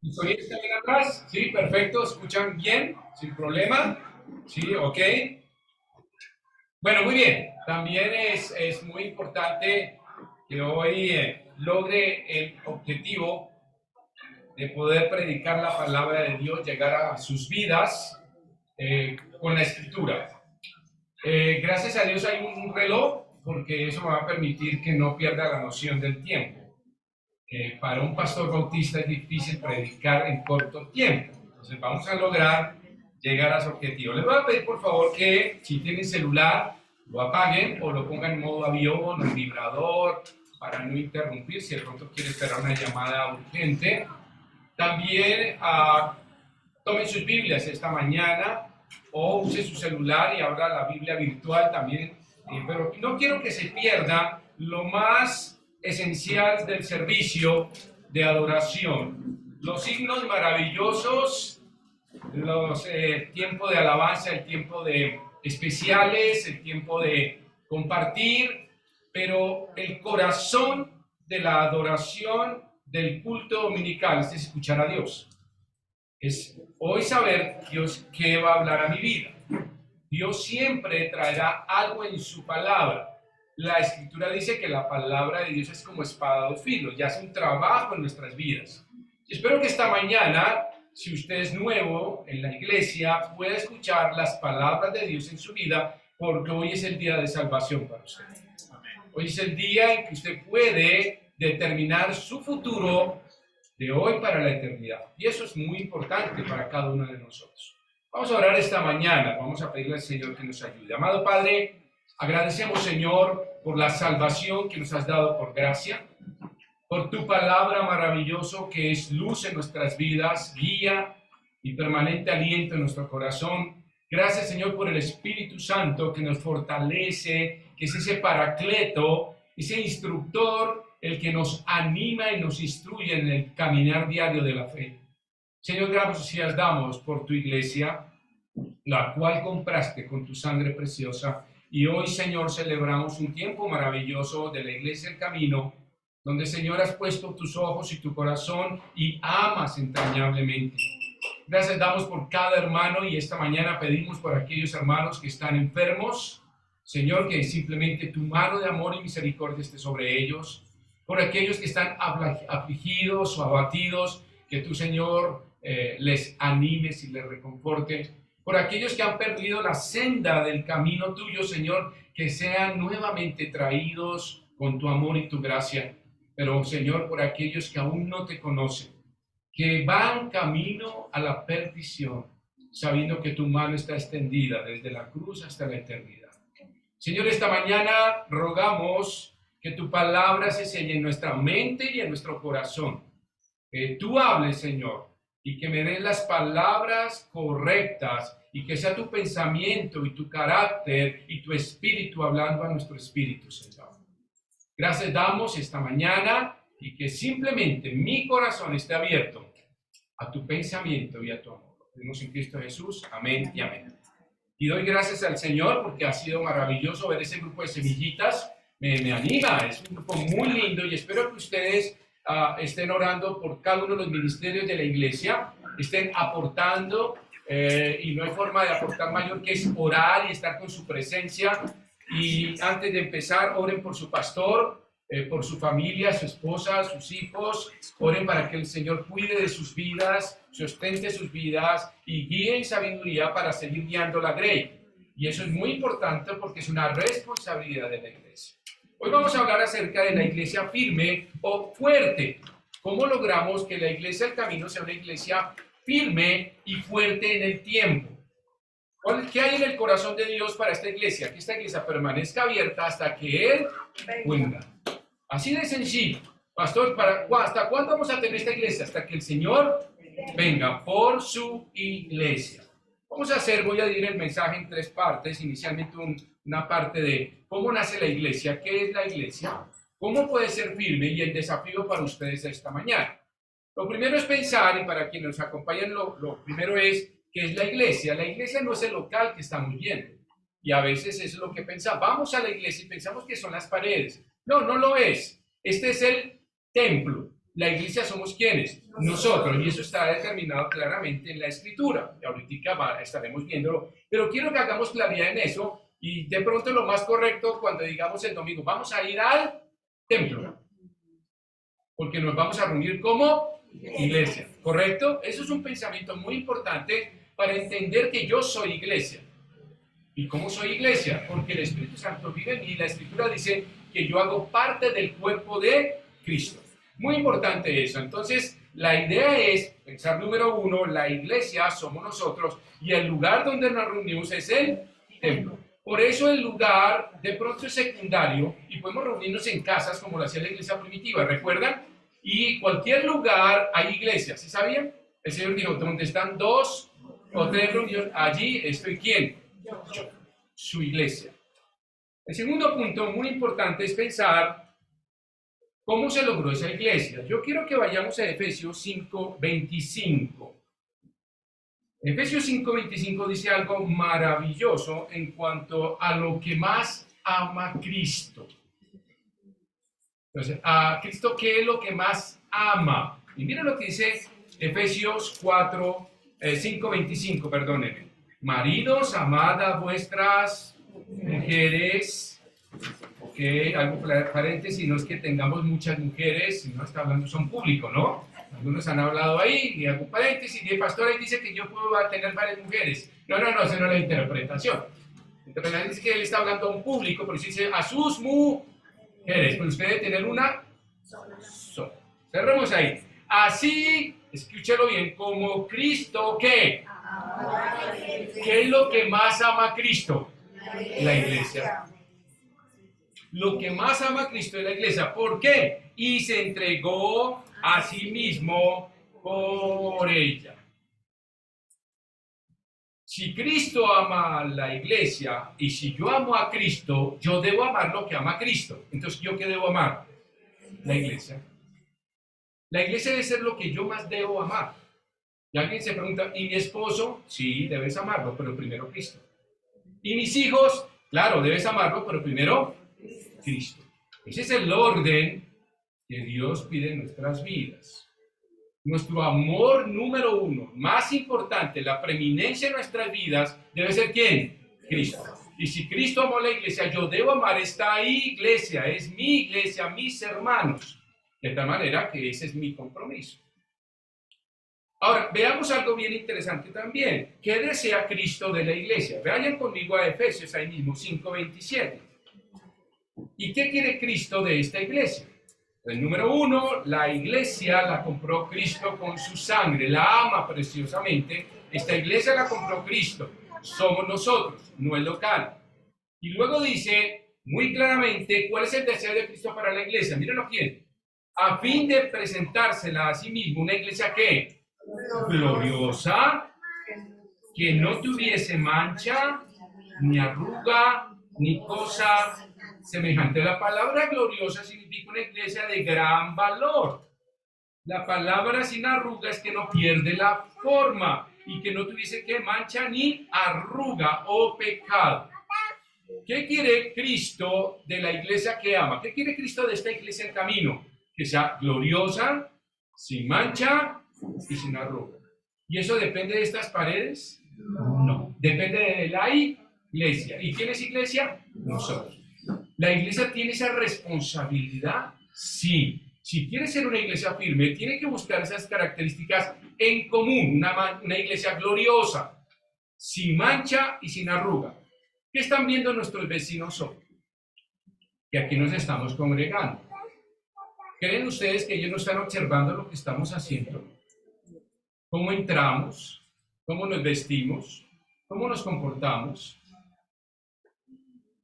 ¿Mi sonido está bien atrás? Sí, perfecto. ¿Escuchan bien? ¿Sin problema? Sí, ok. Bueno, muy bien. También es muy importante que hoy logre el objetivo de poder predicar la palabra de Dios, llegar a sus vidas con la escritura. Gracias a Dios hay un reloj porque eso me va a permitir que no pierda la noción del tiempo. Para un pastor bautista es difícil predicar en corto tiempo. Entonces vamos a lograr llegar a su objetivo. Les voy a pedir por favor que si tienen celular lo apaguen o lo pongan en modo avión o vibrador para no interrumpir si de pronto quiere esperar una llamada urgente. También tomen sus Biblias esta mañana o use su celular y abra la Biblia virtual también. Pero no quiero que se pierda lo más esencial del servicio de adoración. Los signos maravillosos, los tiempos de alabanza, el tiempo de especiales, el tiempo de compartir, pero el corazón de la adoración del culto dominical es escuchar a Dios. Es hoy saber Dios qué va a hablar a mi vida. Dios siempre traerá algo en su palabra. La escritura dice que la palabra de Dios es como espada de filo, ya hace un trabajo en nuestras vidas. Y espero que esta mañana, si usted es nuevo en la iglesia, pueda escuchar las palabras de Dios en su vida, porque hoy es el día de salvación para usted. Hoy es el día en que usted puede determinar su futuro de hoy para la eternidad. Y eso es muy importante para cada uno de nosotros. Vamos a orar esta mañana, vamos a pedirle al Señor que nos ayude. Amado Padre, agradecemos, Señor, por la salvación que nos has dado por gracia, por tu palabra maravilloso que es luz en nuestras vidas, guía y permanente aliento en nuestro corazón. Gracias, Señor, por el Espíritu Santo que nos fortalece, que es ese paracleto, ese instructor, el que nos anima y nos instruye en el caminar diario de la fe. Señor, gracias damos por tu iglesia, la cual compraste con tu sangre preciosa. Y hoy, Señor, celebramos un tiempo maravilloso de la Iglesia El Camino, donde, Señor, has puesto tus ojos y tu corazón y amas entrañablemente. Gracias damos por cada hermano y esta mañana pedimos por aquellos hermanos que están enfermos. Señor, que simplemente tu mano de amor y misericordia esté sobre ellos. Por aquellos que están afligidos o abatidos, que tú, Señor, les animes y les reconfortes. Por aquellos que han perdido la senda del camino tuyo, Señor, que sean nuevamente traídos con tu amor y tu gracia. Pero, Señor, por aquellos que aún no te conocen, que van camino a la perdición, sabiendo que tu mano está extendida desde la cruz hasta la eternidad. Señor, esta mañana rogamos que tu palabra se selle en nuestra mente y en nuestro corazón. Que tú hables, Señor, y que me des las palabras correctas y que sea tu pensamiento y tu carácter y tu espíritu hablando a nuestro espíritu, Señor. Gracias damos esta mañana y que simplemente mi corazón esté abierto a tu pensamiento y a tu amor. Lo pedimos en Cristo Jesús. Amén y amén. Y doy gracias al Señor porque ha sido maravilloso ver ese grupo de semillitas. Me anima, es un grupo muy lindo y espero que ustedes estén orando por cada uno de los ministerios de la iglesia, estén aportando y no hay forma de aportar mayor que es orar y estar con su presencia. Y antes de empezar, oren por su pastor, por su familia, su esposa, sus hijos. Oren para que el Señor cuide de sus vidas, sustente sus vidas y guíe en sabiduría para seguir guiando la grey. Y eso es muy importante porque es una responsabilidad de la iglesia. Hoy vamos a hablar acerca de la iglesia firme o fuerte. ¿Cómo logramos que la iglesia del camino sea una iglesia firme y fuerte en el tiempo? ¿Qué hay en el corazón de Dios para esta iglesia? Que esta iglesia permanezca abierta hasta que Él venga. Así de sencillo. Pastor, ¿hasta cuándo vamos a tener esta iglesia? Hasta que el Señor venga por su iglesia. Voy a dividir el mensaje en tres partes. Inicialmente una parte de cómo nace la iglesia, qué es la iglesia, cómo puede ser firme y el desafío para ustedes esta mañana. Lo primero es pensar, y para quienes nos acompañan, lo primero es, ¿qué es la iglesia? La iglesia no es el local que estamos viendo. Y a veces eso es lo que pensamos. Vamos a la iglesia y pensamos que son las paredes. No, no lo es. Este es el templo. La iglesia somos ¿quiénes? Nosotros, y eso está determinado claramente en la Escritura. Y ahorita estaremos viéndolo, pero quiero que hagamos claridad en eso, y de pronto lo más correcto cuando digamos el domingo, vamos a ir al templo, porque nos vamos a reunir como iglesia, ¿correcto? Eso es un pensamiento muy importante para entender que yo soy iglesia. ¿Y cómo soy iglesia? Porque el Espíritu Santo vive en mí y la Escritura dice que yo hago parte del cuerpo de Cristo. Muy importante eso. Entonces, la idea es, pensar número uno, la iglesia somos nosotros y el lugar donde nos reunimos es el templo. Por eso el lugar de pronto es secundario y podemos reunirnos en casas como lo hacía la iglesia primitiva, ¿recuerdan? Y cualquier lugar hay iglesia, ¿sí sabían? El Señor dijo, donde están 2 o 3 reunidos, allí estoy ¿quién? Yo, su iglesia. El segundo punto muy importante es pensar cómo se logró esa iglesia. Yo quiero que vayamos a Efesios 5:25. Efesios 5:25 dice algo maravilloso en cuanto a lo que más ama Cristo. Entonces, a Cristo, ¿qué es lo que más ama? Y miren lo que dice Efesios 5:25, perdónenme. Maridos, amad a vuestras mujeres. Ok, algo paréntesis, no es que tengamos muchas mujeres, sino está hablando, son públicos, ¿no? Algunos han hablado ahí, y algún paréntesis, y el pastor ahí dice que yo puedo tener varias mujeres. No, esa no es la interpretación. La interpretación es que él está hablando a un público, pero si dice a sus mujeres, pues usted debe tener una sola. Cerremos ahí. Así, escúchelo bien, como Cristo, ¿qué? ¿Qué es lo que más ama a Cristo? La iglesia. Lo que más ama a Cristo es la iglesia. ¿Por qué? Y se entregó a sí mismo por ella. Si Cristo ama a la iglesia y si yo amo a Cristo, yo debo amar lo que ama a Cristo. Entonces, ¿yo qué debo amar? La iglesia. La iglesia debe ser lo que yo más debo amar. Y alguien se pregunta, ¿y mi esposo? Sí, debes amarlo, pero primero Cristo. ¿Y mis hijos? Claro, debes amarlo, pero primero Cristo. Ese es el orden que Dios pide en nuestras vidas. Nuestro amor número uno, más importante, la preeminencia en nuestras vidas, debe ser ¿quién? Cristo. Y si Cristo amó a la iglesia, yo debo amar esta iglesia, es mi iglesia, mis hermanos. De tal manera que ese es mi compromiso. Ahora, veamos algo bien interesante también. ¿Qué desea Cristo de la iglesia? Vayan conmigo a Efesios, ahí mismo, 5:27. ¿Y qué quiere Cristo de esta iglesia? El número uno, la iglesia la compró Cristo con su sangre, la ama preciosamente. Esta iglesia la compró Cristo, somos nosotros, no el local. Y luego dice muy claramente cuál es el deseo de Cristo para la iglesia. Mírenlo bien. A fin de presentársela a sí mismo, una iglesia que gloriosa, que no tuviese mancha, ni arruga, ni cosa semejante. La palabra gloriosa significa una iglesia de gran valor. La palabra sin arruga es que no pierde la forma y que no tuviese que mancha ni arruga o pecado. ¿Qué quiere Cristo de la iglesia que ama? ¿Qué quiere Cristo de esta iglesia en camino? Que sea gloriosa, sin mancha y sin arruga. ¿Y eso depende de estas paredes? No. Depende de la iglesia. ¿Y quién es iglesia? Nosotros. ¿La iglesia tiene esa responsabilidad? Sí. Si quiere ser una iglesia firme, tiene que buscar esas características en común. Una iglesia gloriosa, sin mancha y sin arruga. ¿Qué están viendo nuestros vecinos hoy? Que aquí nos estamos congregando. ¿Creen ustedes que ellos no están observando lo que estamos haciendo? ¿Cómo entramos? ¿Cómo nos vestimos? ¿Cómo nos comportamos?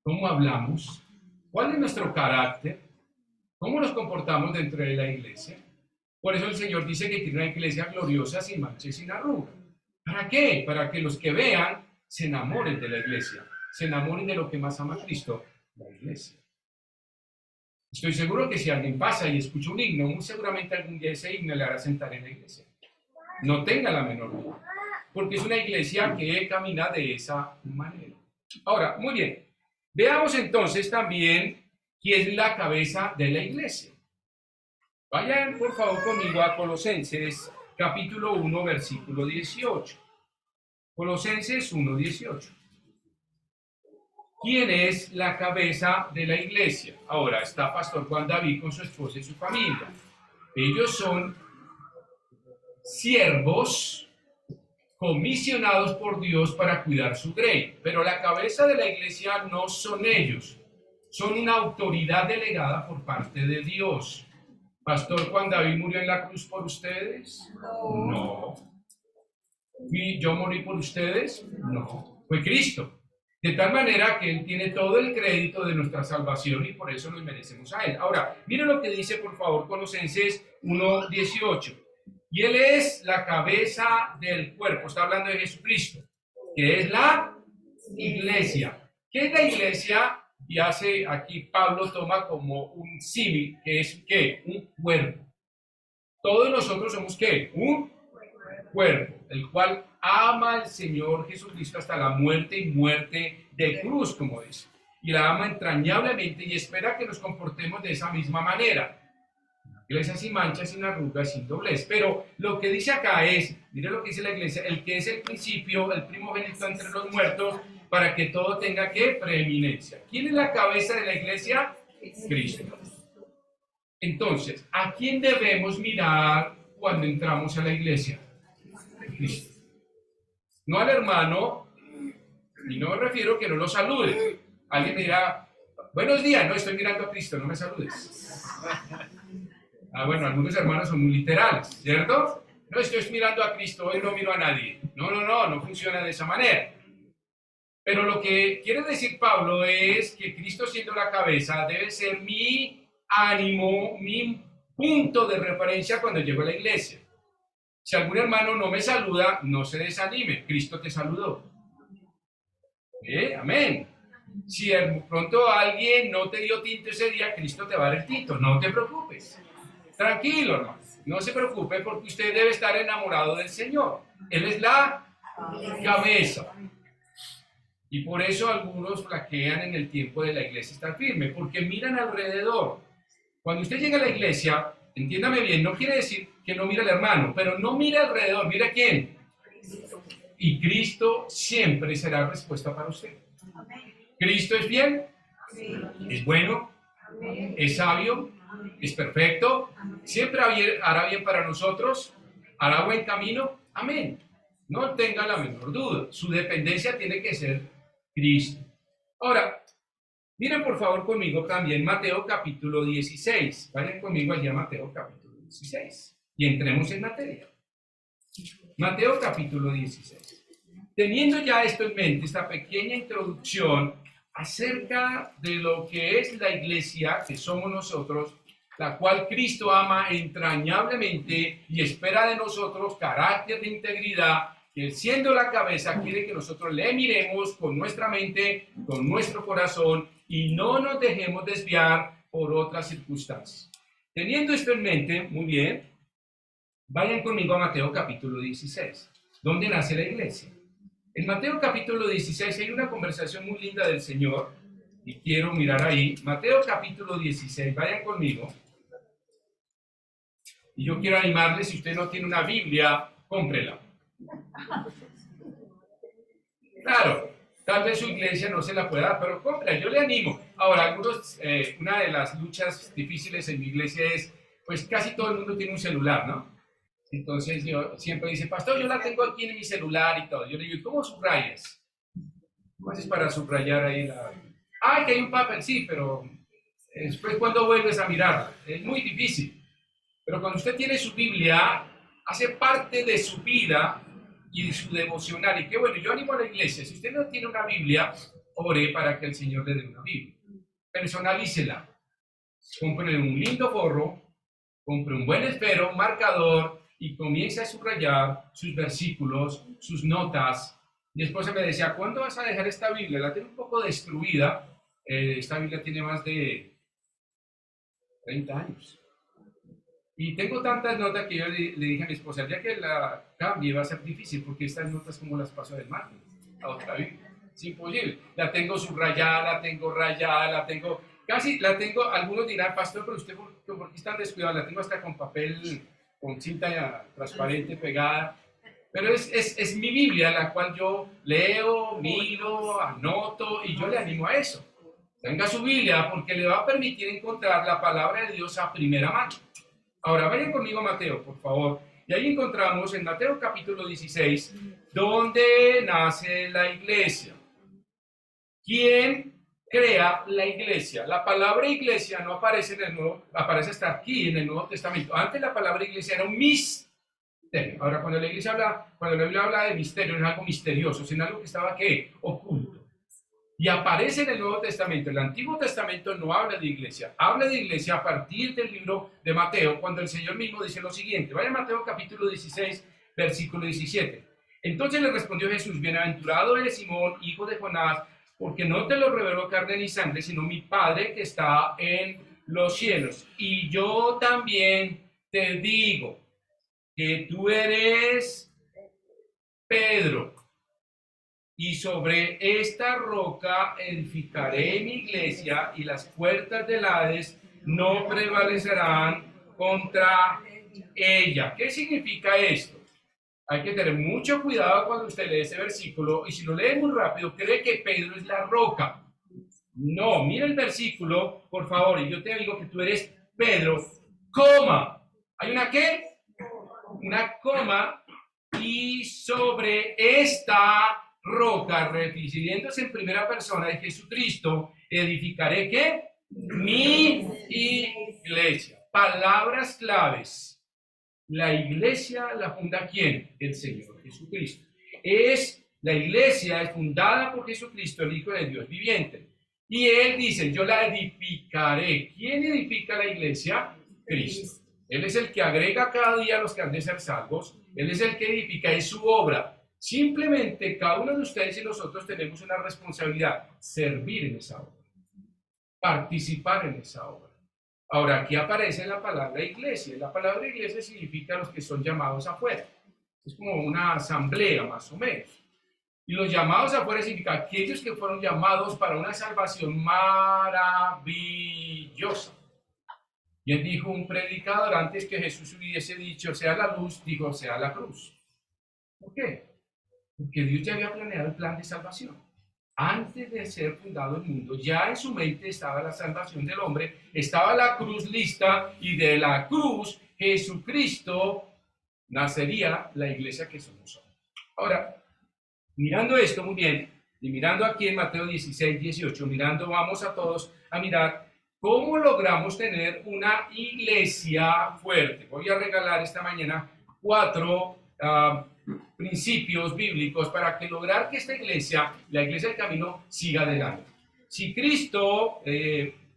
¿Cómo hablamos? ¿Cuál es nuestro carácter? ¿Cómo nos comportamos dentro de la iglesia? Por eso el Señor dice que tiene una iglesia gloriosa, sin mancha y sin arruga. ¿Para qué? Para que los que vean se enamoren de la iglesia, se enamoren de lo que más ama Cristo, la iglesia. Estoy seguro que si alguien pasa y escucha un himno, muy seguramente algún día ese himno le hará sentar en la iglesia. No tenga la menor duda, porque es una iglesia que camina de esa manera. Ahora, muy bien, veamos entonces también quién es la cabeza de la iglesia. Vayan por favor conmigo a Colosenses capítulo 1, versículo 18. Colosenses 1, 18. ¿Quién es la cabeza de la iglesia? Ahora está Pastor Juan David con su esposa y su familia. Ellos son siervos comisionados por Dios para cuidar su grey, pero la cabeza de la iglesia no son ellos, son una autoridad delegada por parte de Dios. ¿Pastor Juan David murió en la cruz por ustedes? No. ¿Y yo morí por ustedes? No. Fue Cristo. De tal manera que Él tiene todo el crédito de nuestra salvación y por eso nos merecemos a Él. Ahora, miren lo que dice, por favor, Colosenses 1:18. Y Él es la cabeza del cuerpo. Está hablando de Jesucristo, que es la iglesia. ¿Qué es la iglesia? Y hace aquí Pablo toma como un símil, que es ¿qué? Un cuerpo. Todos nosotros somos ¿qué? Un cuerpo, el cual ama al Señor Jesucristo hasta la muerte y muerte de cruz, como dice. Y la ama entrañablemente y espera que nos comportemos de esa misma manera. Iglesia sin manchas, sin arrugas, sin doblez. Pero lo que dice acá es, mire lo que dice la iglesia, el que es el principio, el primogénito entre los muertos, para que todo tenga ¿qué? Preeminencia. ¿Quién es la cabeza de la iglesia? Cristo. Entonces, ¿a quién debemos mirar cuando entramos a la iglesia? Cristo. No al hermano, y no me refiero que no lo salude. Alguien me dirá, buenos días, no estoy mirando a Cristo, no me saludes. Bueno, algunos hermanos son muy literales, ¿cierto? No estoy mirando a Cristo, hoy no miro a nadie. No funciona de esa manera. Pero lo que quiere decir Pablo es que Cristo siendo la cabeza debe ser mi ánimo, mi punto de referencia cuando llego a la iglesia. Si algún hermano no me saluda, no se desanime, Cristo te saludó. Amén. Si de pronto alguien no te dio tinto ese día, Cristo te va a dar el tinto, no te preocupes. Tranquilo, hermano, no se preocupe porque usted debe estar enamorado del Señor. Él es la cabeza. Y por eso algunos flaquean en el tiempo de la iglesia estar firme, porque miran alrededor. Cuando usted llega a la iglesia, entiéndame bien, no quiere decir que no mire al hermano, pero no mira alrededor, mira a quién. Y Cristo siempre será respuesta para usted. Cristo es bien, es bueno, es sabio, es perfecto, siempre hará bien para nosotros, hará buen camino. Amén. No tenga la menor duda. Su dependencia tiene que ser Cristo. Ahora, miren por favor conmigo también Mateo capítulo 16. Vayan conmigo allá a Mateo capítulo 16 y entremos en materia. Mateo capítulo 16. Teniendo ya esto en mente, esta pequeña introducción acerca de lo que es la iglesia, que somos nosotros, la cual Cristo ama entrañablemente y espera de nosotros carácter de integridad, que siendo la cabeza quiere que nosotros le miremos con nuestra mente, con nuestro corazón y no nos dejemos desviar por otras circunstancias. Teniendo esto en mente, muy bien, vayan conmigo a Mateo capítulo 16, donde nace la iglesia. En Mateo capítulo 16 hay una conversación muy linda del Señor y quiero mirar ahí. Mateo capítulo 16, vayan conmigo. Y yo quiero animarles, si usted no tiene una Biblia, cómprela. Claro, tal vez su iglesia no se la pueda dar, pero cómprela, yo le animo. Ahora, una de las luchas difíciles en mi iglesia es, pues casi todo el mundo tiene un celular, ¿no? Entonces yo siempre dice, pastor, yo la tengo aquí en mi celular y todo. Yo le digo, ¿cómo subrayas? ¿Cómo haces para subrayar ahí la...? Ah, que hay un papel, sí, pero después cuando vuelves a mirarla, es muy difícil. Pero cuando usted tiene su Biblia, hace parte de su vida y de su devocional. Y qué bueno, yo animo a la iglesia, si usted no tiene una Biblia, ore para que el Señor le dé una Biblia. Personalícela. Compre un lindo forro, compre un buen esfero, un marcador, y comience a subrayar sus versículos, sus notas. Mi esposa me decía, ¿cuándo vas a dejar esta Biblia? La tengo un poco destruida. Esta Biblia tiene más de 30 años. Y tengo tantas notas que yo le dije a mi esposa, ya que la cambie va a ser difícil, porque estas notas como las paso del margen a otra Biblia. Es imposible. La tengo subrayada, la tengo rayada, la tengo... casi la tengo, algunos dirán, pastor, pero usted por qué está descuidado, la tengo hasta con papel, con cinta transparente pegada, pero es mi Biblia, la cual yo leo, miro, anoto, y yo le animo a eso. Tenga su Biblia porque le va a permitir encontrar la palabra de Dios a primera mano. Ahora, vayan conmigo a Mateo, por favor. Y ahí encontramos en Mateo capítulo 16, donde nace la iglesia. ¿Quién crea la iglesia? La palabra iglesia no aparece en el Nuevo, aparece hasta aquí en el Nuevo Testamento. Antes la palabra iglesia era un misterio. Ahora, cuando la Biblia habla de misterio, no es algo misterioso, sino algo que estaba, ¿qué? Oculto. Y aparece en el Nuevo Testamento. El Antiguo Testamento no habla de iglesia. Habla de iglesia a partir del libro de Mateo, cuando el Señor mismo dice lo siguiente. Vaya a Mateo capítulo 16, versículo 17. Entonces le respondió Jesús: bienaventurado eres Simón, hijo de Jonás, porque no te lo reveló carne ni sangre, sino mi Padre que está en los cielos. Y yo también te digo que tú eres Pedro, y sobre esta roca edificaré mi iglesia, y las puertas del Hades no prevalecerán contra ella. ¿Qué significa esto? Hay que tener mucho cuidado cuando usted lee ese versículo, y si lo lee muy rápido, cree que Pedro es la roca. No, mira el versículo, por favor, y yo te digo que tú eres Pedro, coma. ¿Hay una qué? Una coma, y sobre esta roca, refiriéndose en primera persona de Jesucristo, edificaré ¿qué? Mi iglesia. Palabras claves. La iglesia la funda ¿quién? El Señor Jesucristo. La iglesia es fundada por Jesucristo, el Hijo de Dios viviente. Y Él dice, yo la edificaré. ¿Quién edifica la iglesia? Cristo. Él es el que agrega cada día a los que han de ser salvos. Él es el que edifica, es su obra. Simplemente cada uno de ustedes y nosotros tenemos una responsabilidad: servir en esa obra, participar en esa obra. Ahora, aquí aparece la palabra iglesia. La palabra iglesia significa los que son llamados afuera. Es como una asamblea, más o menos. Y los llamados afuera significa aquellos que fueron llamados para una salvación maravillosa. Bien dijo un predicador antes que Jesús hubiese dicho, sea la luz, dijo, sea la cruz. ¿Por qué? Porque Dios ya había planeado el plan de salvación. Antes de ser fundado el mundo, ya en su mente estaba la salvación del hombre, estaba la cruz lista, y de la cruz Jesucristo nacería la iglesia que somos hoy. Ahora, mirando esto muy bien, y mirando aquí en Mateo 16, 18, vamos a todos a mirar cómo logramos tener una iglesia fuerte. Voy a regalar esta mañana 4 principios bíblicos para que lograr que esta iglesia, la iglesia del camino, siga adelante. Si Cristo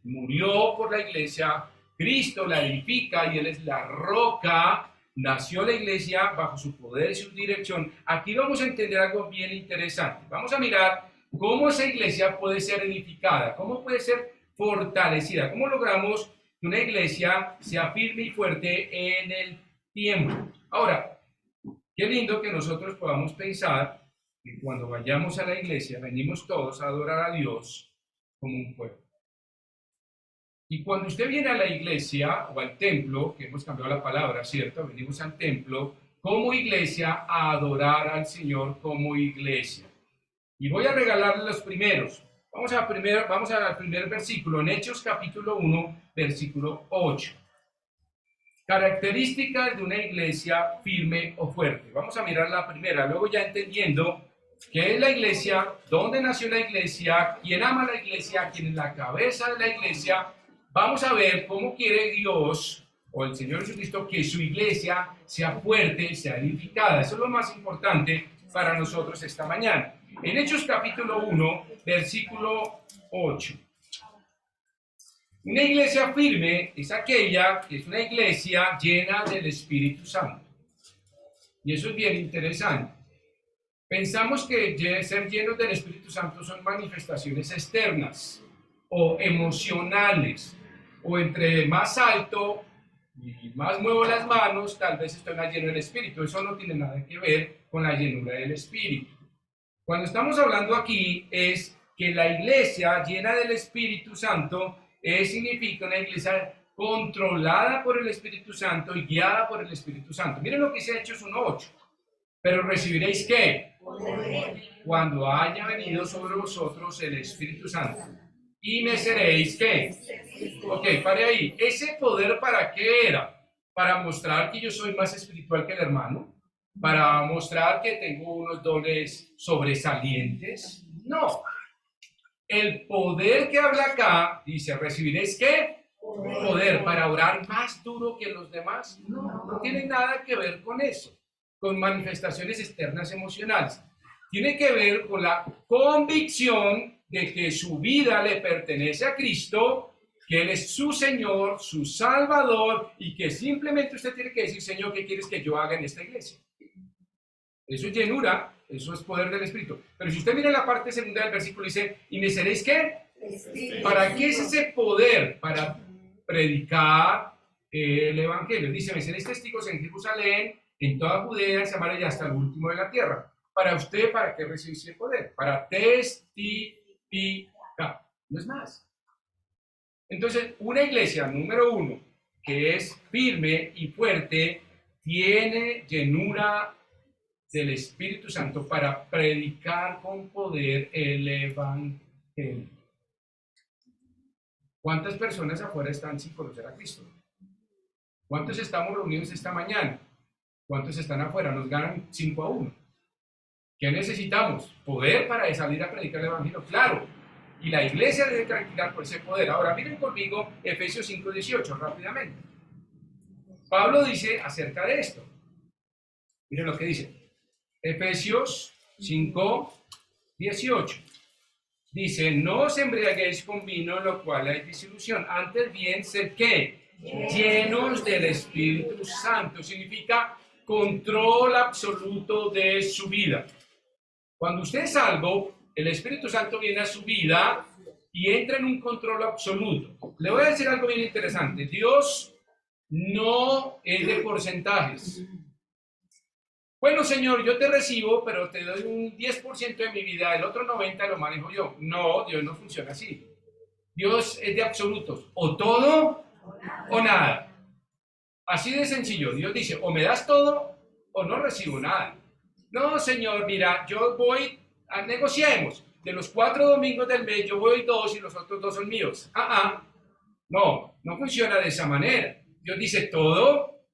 murió por la iglesia, Cristo la edifica y Él es la roca, nació la iglesia bajo su poder y su dirección. Aquí vamos a entender algo bien interesante. Vamos a mirar cómo esa iglesia puede ser edificada, cómo puede ser fortalecida, cómo logramos que una iglesia sea firme y fuerte en el tiempo. Ahora, qué lindo que nosotros podamos pensar que cuando vayamos a la iglesia, venimos todos a adorar a Dios como un pueblo. Y cuando usted viene a la iglesia o al templo, que hemos cambiado la palabra, ¿cierto? Venimos al templo como iglesia a adorar al Señor como iglesia. Y voy a regalarle los primeros. Vamos al primer versículo, en Hechos capítulo 1, versículo 8. Características de una iglesia firme o fuerte. Vamos a mirar la primera, luego ya entendiendo qué es la iglesia, dónde nació la iglesia, quién ama la iglesia, quién es la cabeza de la iglesia. Vamos a ver cómo quiere Dios o el Señor Jesucristo que su iglesia sea fuerte, sea edificada. Eso es lo más importante para nosotros esta mañana. En Hechos capítulo 1, versículo 8. Una iglesia firme es aquella que es una iglesia llena del Espíritu Santo. Y eso es bien interesante. Pensamos que ser llenos del Espíritu Santo son manifestaciones externas o emocionales, o entre más alto y más muevo las manos, tal vez estoy más lleno del Espíritu. Eso no tiene nada que ver con la llenura del Espíritu. Cuando estamos hablando aquí es que la iglesia llena del Espíritu Santo significa una iglesia controlada por el Espíritu Santo y guiada por el Espíritu Santo. Miren lo que dice Hechos 1:8. Pero recibiréis ¿qué? Cuando haya venido sobre vosotros el Espíritu Santo. Y me seréis ¿qué? Ok, pare ahí. ¿Ese poder para qué era? Para mostrar que yo soy más espiritual que el hermano. Para mostrar que tengo unos dones sobresalientes. No. El poder que habla acá, dice, ¿recibiréis qué? Poder para orar más duro que los demás. No tiene nada que ver con eso, con manifestaciones externas emocionales. Tiene que ver con la convicción de que su vida le pertenece a Cristo, que Él es su Señor, su Salvador, y que simplemente usted tiene que decir, Señor, ¿qué quieres que yo haga en esta iglesia? Eso es llenura, eso es poder del Espíritu. Pero si usted mira la parte segunda del versículo, dice, ¿y me seréis qué? ¿Para qué es ese poder? Para predicar el Evangelio. Dice, me seréis testigos en Jerusalén, en toda Judea, en Samaria y hasta el último de la tierra. Para usted, ¿para qué recibir ese poder? Para testificar, no es más. Entonces, una iglesia, número uno, que es firme y fuerte, tiene llenura del Espíritu Santo para predicar con poder el Evangelio. ¿Cuántas personas afuera están sin conocer a Cristo? ¿Cuántos estamos reunidos esta mañana? ¿Cuántos están afuera? Nos ganan 5-1. ¿Qué necesitamos? Poder para salir a predicar el Evangelio, claro. Y la iglesia debe tranquilar por ese poder. Ahora miren conmigo Efesios 5:18 rápidamente. Pablo dice acerca de esto. Miren lo que dice. Efesios 5:18. Dice, no os embriaguéis con vino, en lo cual hay disolución. Antes bien, sed ¿qué? Llenos del Espíritu Santo. Significa control absoluto de su vida. Cuando usted es salvo, el Espíritu Santo viene a su vida y entra en un control absoluto. Le voy a decir algo bien interesante. Dios no es de porcentajes. Bueno, Señor, yo te recibo, pero te doy un 10% de mi vida, el otro 90% lo manejo yo. No, Dios no funciona así. Dios es de absolutos. O todo o nada. Así de sencillo. Dios dice, o me das todo o no recibo nada. No, Señor, mira, yo voy, negociemos. De los 4 domingos del mes, yo voy 2 y los otros 2 son míos. No funciona de esa manera. Dios dice todo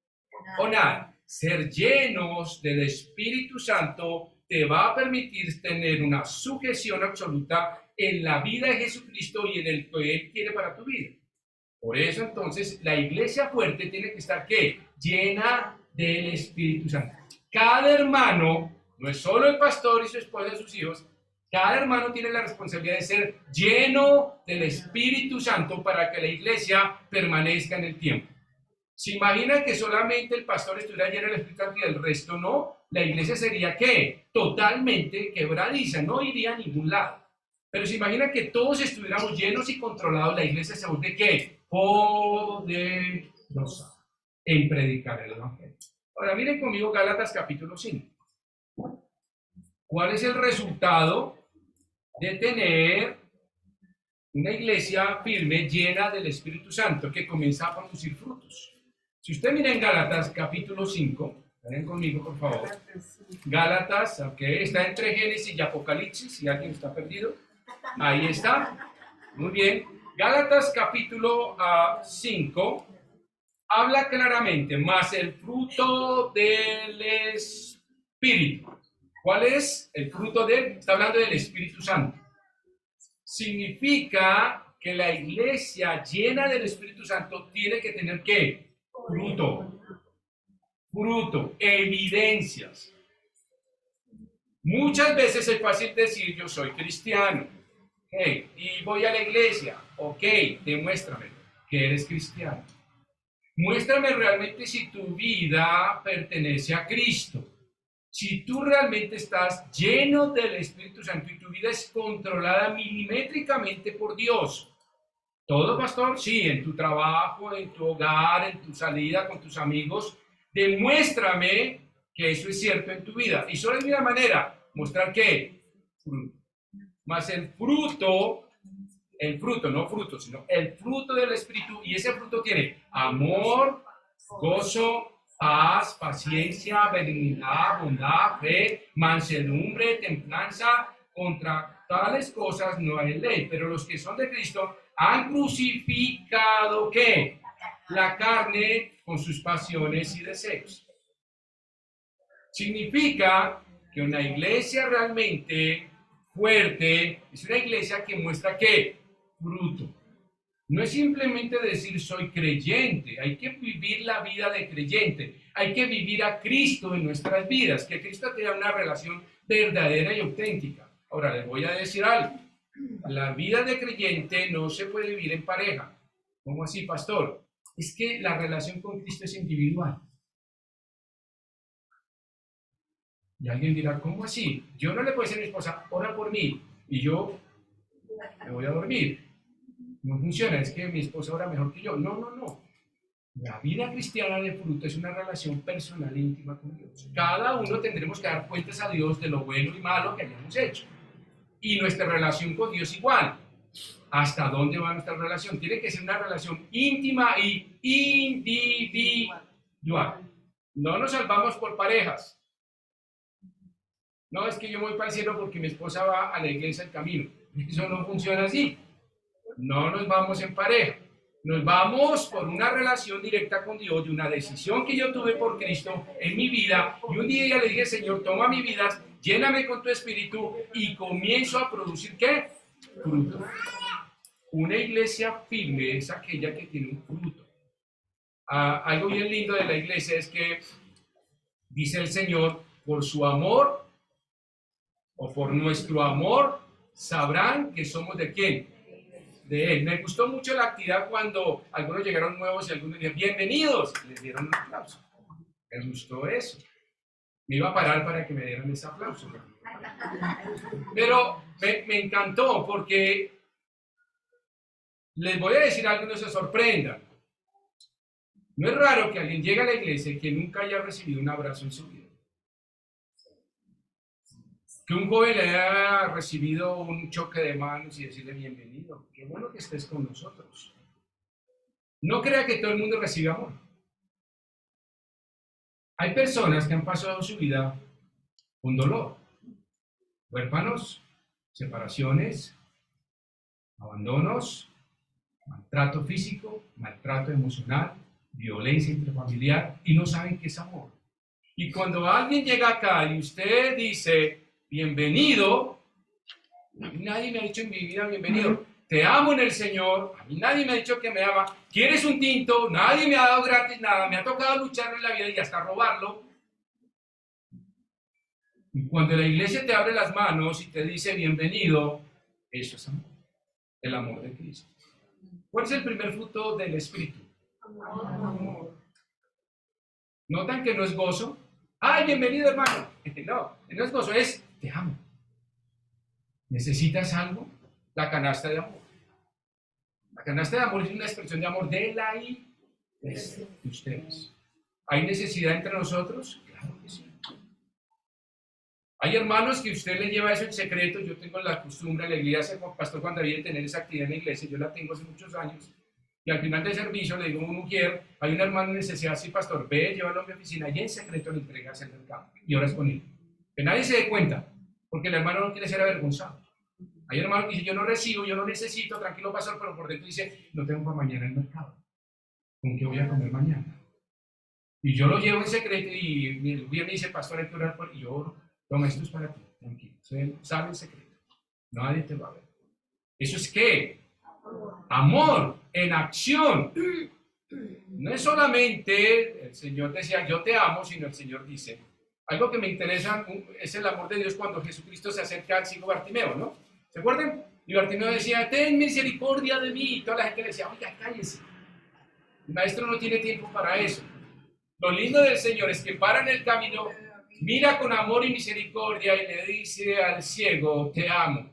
o nada. Ser llenos del Espíritu Santo te va a permitir tener una sujeción absoluta en la vida de Jesucristo y en el que Él quiere para tu vida. Por eso, entonces, la iglesia fuerte tiene que estar, ¿qué? Llena del Espíritu Santo. Cada hermano, no es solo el pastor y su esposa y sus hijos, cada hermano tiene la responsabilidad de ser lleno del Espíritu Santo para que la iglesia permanezca en el tiempo. ¿Se imagina que solamente el pastor estuviera lleno del Espíritu Santo y el resto no? La iglesia sería, ¿qué? Totalmente quebradiza, no iría a ningún lado. Pero se imagina que todos estuviéramos llenos y controlados, la iglesia se vuelve, ¿qué? Poderosa en predicar el Evangelio. Ahora miren conmigo Gálatas capítulo 5. ¿Cuál es el resultado de tener una iglesia firme, llena del Espíritu Santo, que comienza a producir frutos? Si usted mira en Gálatas capítulo 5, ven conmigo por favor. Gálatas, ok, está entre Génesis y Apocalipsis, si alguien está perdido. Ahí está. Muy bien. Gálatas capítulo 5 habla claramente, más el fruto del Espíritu. ¿Cuál es el fruto de él? Está hablando del Espíritu Santo. Significa que la iglesia llena del Espíritu Santo tiene que tener ¿qué? Fruto, evidencias. Muchas veces es fácil decir yo soy cristiano, okay, y voy a la iglesia, ok, demuéstrame que eres cristiano. Muéstrame realmente si tu vida pertenece a Cristo. Si tú realmente estás lleno del Espíritu Santo y tu vida es controlada milimétricamente por Dios. ¿Todo, pastor? Sí, en tu trabajo, en tu hogar, en tu salida con tus amigos. Demuéstrame que eso es cierto en tu vida. Y solo es una manera, mostrar que fruto. Más el fruto el fruto, no fruto, sino el fruto del Espíritu, y ese fruto tiene amor, gozo, paz, paciencia, benignidad, bondad, fe, mansedumbre, templanza. Contra tales cosas no hay ley, pero los que son de Cristo han crucificado, ¿qué? La carne con sus pasiones y deseos. Significa que una iglesia realmente fuerte es una iglesia que muestra ¿qué? Fruto. No es simplemente decir soy creyente, hay que vivir la vida de creyente, hay que vivir a Cristo en nuestras vidas, que Cristo tenga una relación verdadera y auténtica. Ahora les voy a decir algo, la vida de creyente no se puede vivir en pareja. ¿Cómo así, pastor? Es que la relación con Cristo es individual. Y alguien dirá, ¿cómo así? Yo no le puedo decir a mi esposa, ora por mí, y yo me voy a dormir. No funciona, es que mi esposa ora mejor que yo. No, no, no. La vida cristiana de fruto es una relación personal e íntima con Dios. Cada uno tendremos que dar cuentas a Dios de lo bueno y malo que hayamos hecho. Y nuestra relación con Dios igual. ¿Hasta dónde va nuestra relación? Tiene que ser una relación íntima y individual. No nos salvamos por parejas. No, es que yo voy para el cielo porque mi esposa va a la iglesia el camino. Eso no funciona así. No nos vamos en pareja. Nos vamos por una relación directa con Dios, de una decisión que yo tuve por Cristo en mi vida. Y un día ya le dije, Señor, toma mi vida, lléname con tu espíritu y comienzo a producir, ¿qué? Fruto. Una iglesia firme es aquella que tiene un fruto. Algo bien lindo de la iglesia es que dice el Señor, por su amor o por nuestro amor, sabrán que somos de quién. De él. Me gustó mucho la actividad cuando algunos llegaron nuevos y algunos dijeron, bienvenidos, les dieron un aplauso. Me gustó eso. Me iba a parar para que me dieran ese aplauso. Pero me encantó porque les voy a decir algo, no se sorprendan. No es raro que alguien llegue a la iglesia y que nunca haya recibido un abrazo en su vida. Que un joven le haya recibido un choque de manos y decirle bienvenido. Qué bueno que estés con nosotros. No crea que todo el mundo recibe amor. Hay personas que han pasado su vida con dolor, huérfanos, separaciones, abandonos, maltrato físico, maltrato emocional, violencia intrafamiliar y no saben qué es amor. Y cuando alguien llega acá y usted dice, bienvenido, a mí nadie me ha dicho en mi vida bienvenido, te amo en el Señor, a mí nadie me ha dicho que me ama, ¿quieres un tinto? Nadie me ha dado gratis nada, me ha tocado luchar en la vida y hasta robarlo. Y cuando la iglesia te abre las manos y te dice bienvenido, eso es amor, el amor de Cristo. ¿Cuál es el primer fruto del Espíritu? Amor. ¿Notan que no es gozo? ¡Ay, bienvenido, hermano! No, no es gozo, es te amo. ¿Necesitas algo? La canasta de amor. La canasta de amor es una expresión de amor de la y de ustedes. ¿Hay necesidad entre nosotros? Claro que sí. Hay hermanos que usted le lleva eso en secreto. Yo tengo la costumbre en la iglesia, pastor Juan David, de tener esa actividad en la iglesia. Yo la tengo hace muchos años. Y al final del servicio le digo a una mujer, hay un hermano en necesidad, sí, pastor, ve, llévalo a mi oficina y en secreto le entregas el mercado y oras con él. Que nadie se dé cuenta, porque el hermano no quiere ser avergonzado. Hay hermanos que dicen, yo no recibo, yo no necesito, tranquilo, pastor, pero por dentro dice, no tengo para mañana el mercado. ¿Con qué voy a comer mañana? Y yo lo llevo en secreto y el día me dice, pastor, hay que orar por... Y yo oro, toma, esto es para ti, tranquilo, sabe en secreto. Nadie te va a ver. ¿Eso es qué? Amor en acción. No es solamente el Señor decía yo te amo, sino el Señor dice, algo que me interesa es el amor de Dios cuando Jesucristo se acerca al ciego Bartimeo, ¿no? ¿Se acuerdan? Y Bartimeo decía, ten misericordia de mí. Y toda la gente le decía, oiga, cállese. El maestro no tiene tiempo para eso. Lo lindo del Señor es que para en el camino, mira con amor y misericordia y le dice al ciego, te amo.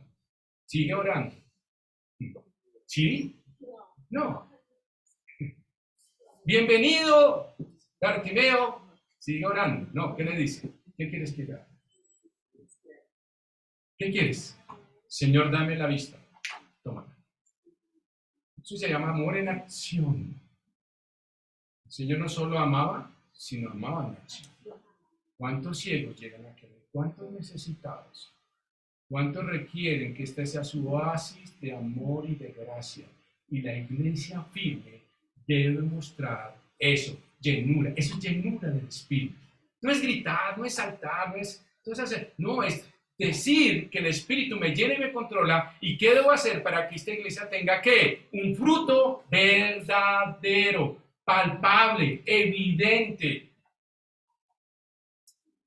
Sigue orando. ¿Sí? No. Bienvenido, Bartimeo. Sigue orando. No, ¿qué le dice? ¿Qué quieres que haga? ¿Qué quieres? Señor, dame la vista. Tómala. Eso se llama amor en acción. El Señor no solo amaba, sino amaba en acción. ¿Cuántos ciegos llegan a querer? ¿Cuántos necesitados? ¿Cuántos requieren que este sea su oasis de amor y de gracia? Y la iglesia firme debe mostrar eso, llenura. Eso es llenura del Espíritu. No es gritar, no es saltar, no es decir que el Espíritu me llena y me controla. ¿Y qué debo hacer para que esta iglesia tenga qué? Un fruto verdadero, palpable, evidente.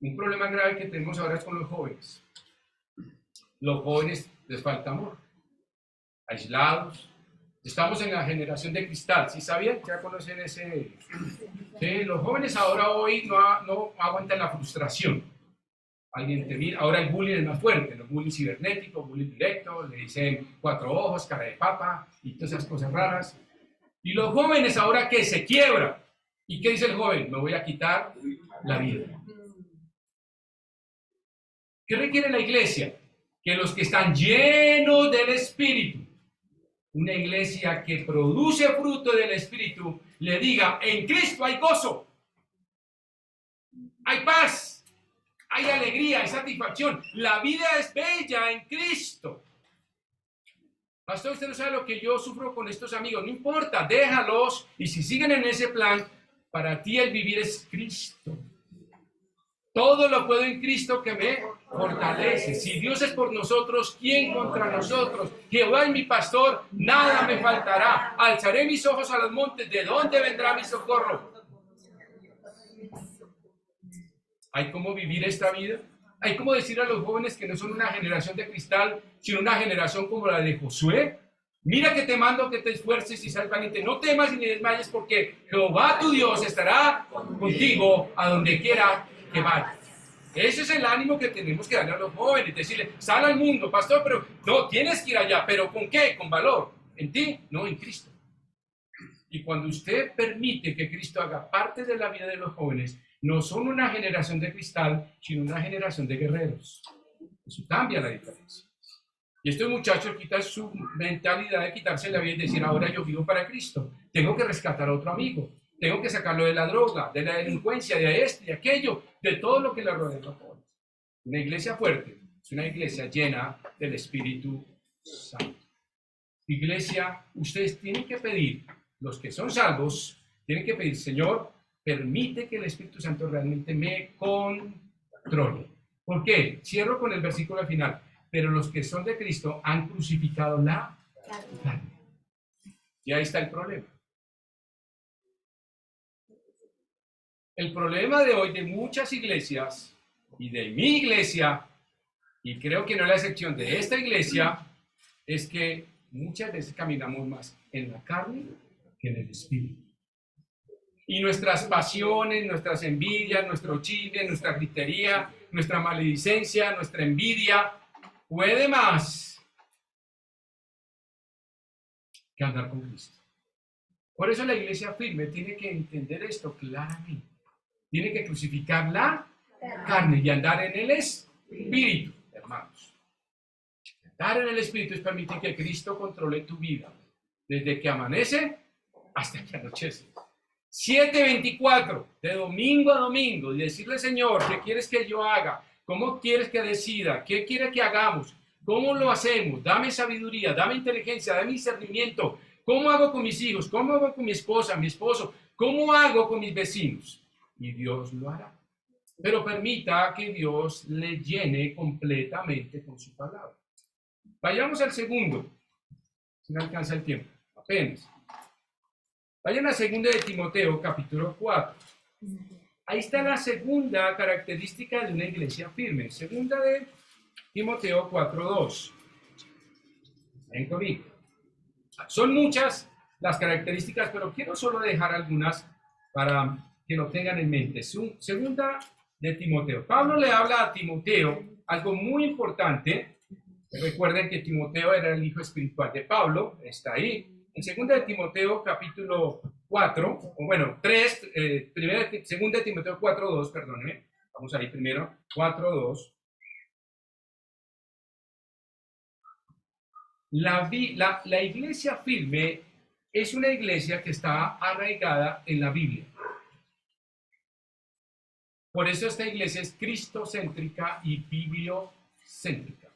Un problema grave que tenemos ahora es con los jóvenes. Los jóvenes les falta amor, aislados. Estamos en la generación de cristal, ¿sí sabían? ¿Ya conocen ese? Sí, los jóvenes hoy no aguantan la frustración. Alguien te mira, ahora el bullying es más fuerte, los bullying cibernéticos, bullying directo, le dicen 4 ojos, cara de papa y todas esas cosas raras. Y los jóvenes ahora que se quiebran. ¿Y qué dice el joven? Me voy a quitar la vida. ¿Qué requiere la iglesia? Que los que están llenos del Espíritu, una iglesia que produce fruto del Espíritu, le diga, en Cristo hay gozo, hay paz, hay alegría, hay satisfacción. La vida es bella en Cristo. Pastor, usted no sabe lo que yo sufro con estos amigos. No importa, déjalos. Y si siguen en ese plan, para ti el vivir es Cristo. Todo lo puedo en Cristo que me fortalece. Si Dios es por nosotros, ¿quién contra nosotros? Jehová es mi pastor, nada me faltará. Alzaré mis ojos a los montes, ¿de dónde vendrá mi socorro? ¿Hay cómo vivir esta vida? ¿Hay cómo decir a los jóvenes que no son una generación de cristal, sino una generación como la de Josué? Mira que te mando que te esfuerces y seas valiente. No temas ni desmayes, porque Jehová tu Dios estará contigo a donde quiera que vayas. Ese es el ánimo que tenemos que darle a los jóvenes. Decirle, sal al mundo, pastor, pero no, tienes que ir allá. ¿Pero con qué? Con valor. ¿En ti? No, en Cristo. Y cuando usted permite que Cristo haga parte de la vida de los jóvenes, no son una generación de cristal, sino una generación de guerreros. Eso cambia la diferencia. Y estos muchachos quitan su mentalidad de quitarse la vida y decir, ahora yo vivo para Cristo. Tengo que rescatar a otro amigo. Tengo que sacarlo de la droga, de la delincuencia, de esto y aquello, de todo lo que le rodea a los jóvenes. Una iglesia fuerte es una iglesia llena del Espíritu Santo. Iglesia, ustedes tienen que pedir, los que son salvos, tienen que pedir, Señor, permite que el Espíritu Santo realmente me controle. ¿Por qué? Cierro con el versículo final. Pero los que son de Cristo han crucificado la carne. Y ahí está el problema. El problema de hoy de muchas iglesias y de mi iglesia, y creo que no es la excepción de esta iglesia, es que muchas veces caminamos más en la carne que en el Espíritu. Y nuestras pasiones, nuestras envidias, nuestro chisme, nuestra gritería, nuestra maledicencia, nuestra envidia, puede más que andar con Cristo. Por eso la iglesia firme tiene que entender esto claramente. Tiene que crucificar la carne y andar en el Espíritu, hermanos. Andar en el Espíritu es permitir que Cristo controle tu vida, desde que amanece hasta que anochece. 7:24, de domingo a domingo, y decirle, Señor, ¿qué quieres que yo haga? ¿Cómo quieres que decida? ¿Qué quieres que hagamos? ¿Cómo lo hacemos? Dame sabiduría, dame inteligencia, dame discernimiento. ¿Cómo hago con mis hijos? ¿Cómo hago con mi esposa, mi esposo? ¿Cómo hago con mis vecinos? Y Dios lo hará. Pero permita que Dios le llene completamente con su palabra. Vayamos al segundo. Si no alcanza el tiempo, apenas. Vayan a 2 de Timoteo, capítulo 4. Ahí está la segunda característica de una iglesia firme. 2 de Timoteo 4:2. Ven conmigo. Son muchas las características, pero quiero solo dejar algunas para que lo tengan en mente. 2 de Timoteo. Pablo le habla a Timoteo algo muy importante. Recuerden que Timoteo era el hijo espiritual de Pablo. Está ahí. En 2 de Timoteo, capítulo 4, o bueno, 3, 2 de Timoteo 4:2, perdónenme. Vamos ahí primero. 4:2. La iglesia firme es una iglesia que está arraigada en la Biblia. Por eso esta iglesia es cristocéntrica y bibliocéntrica.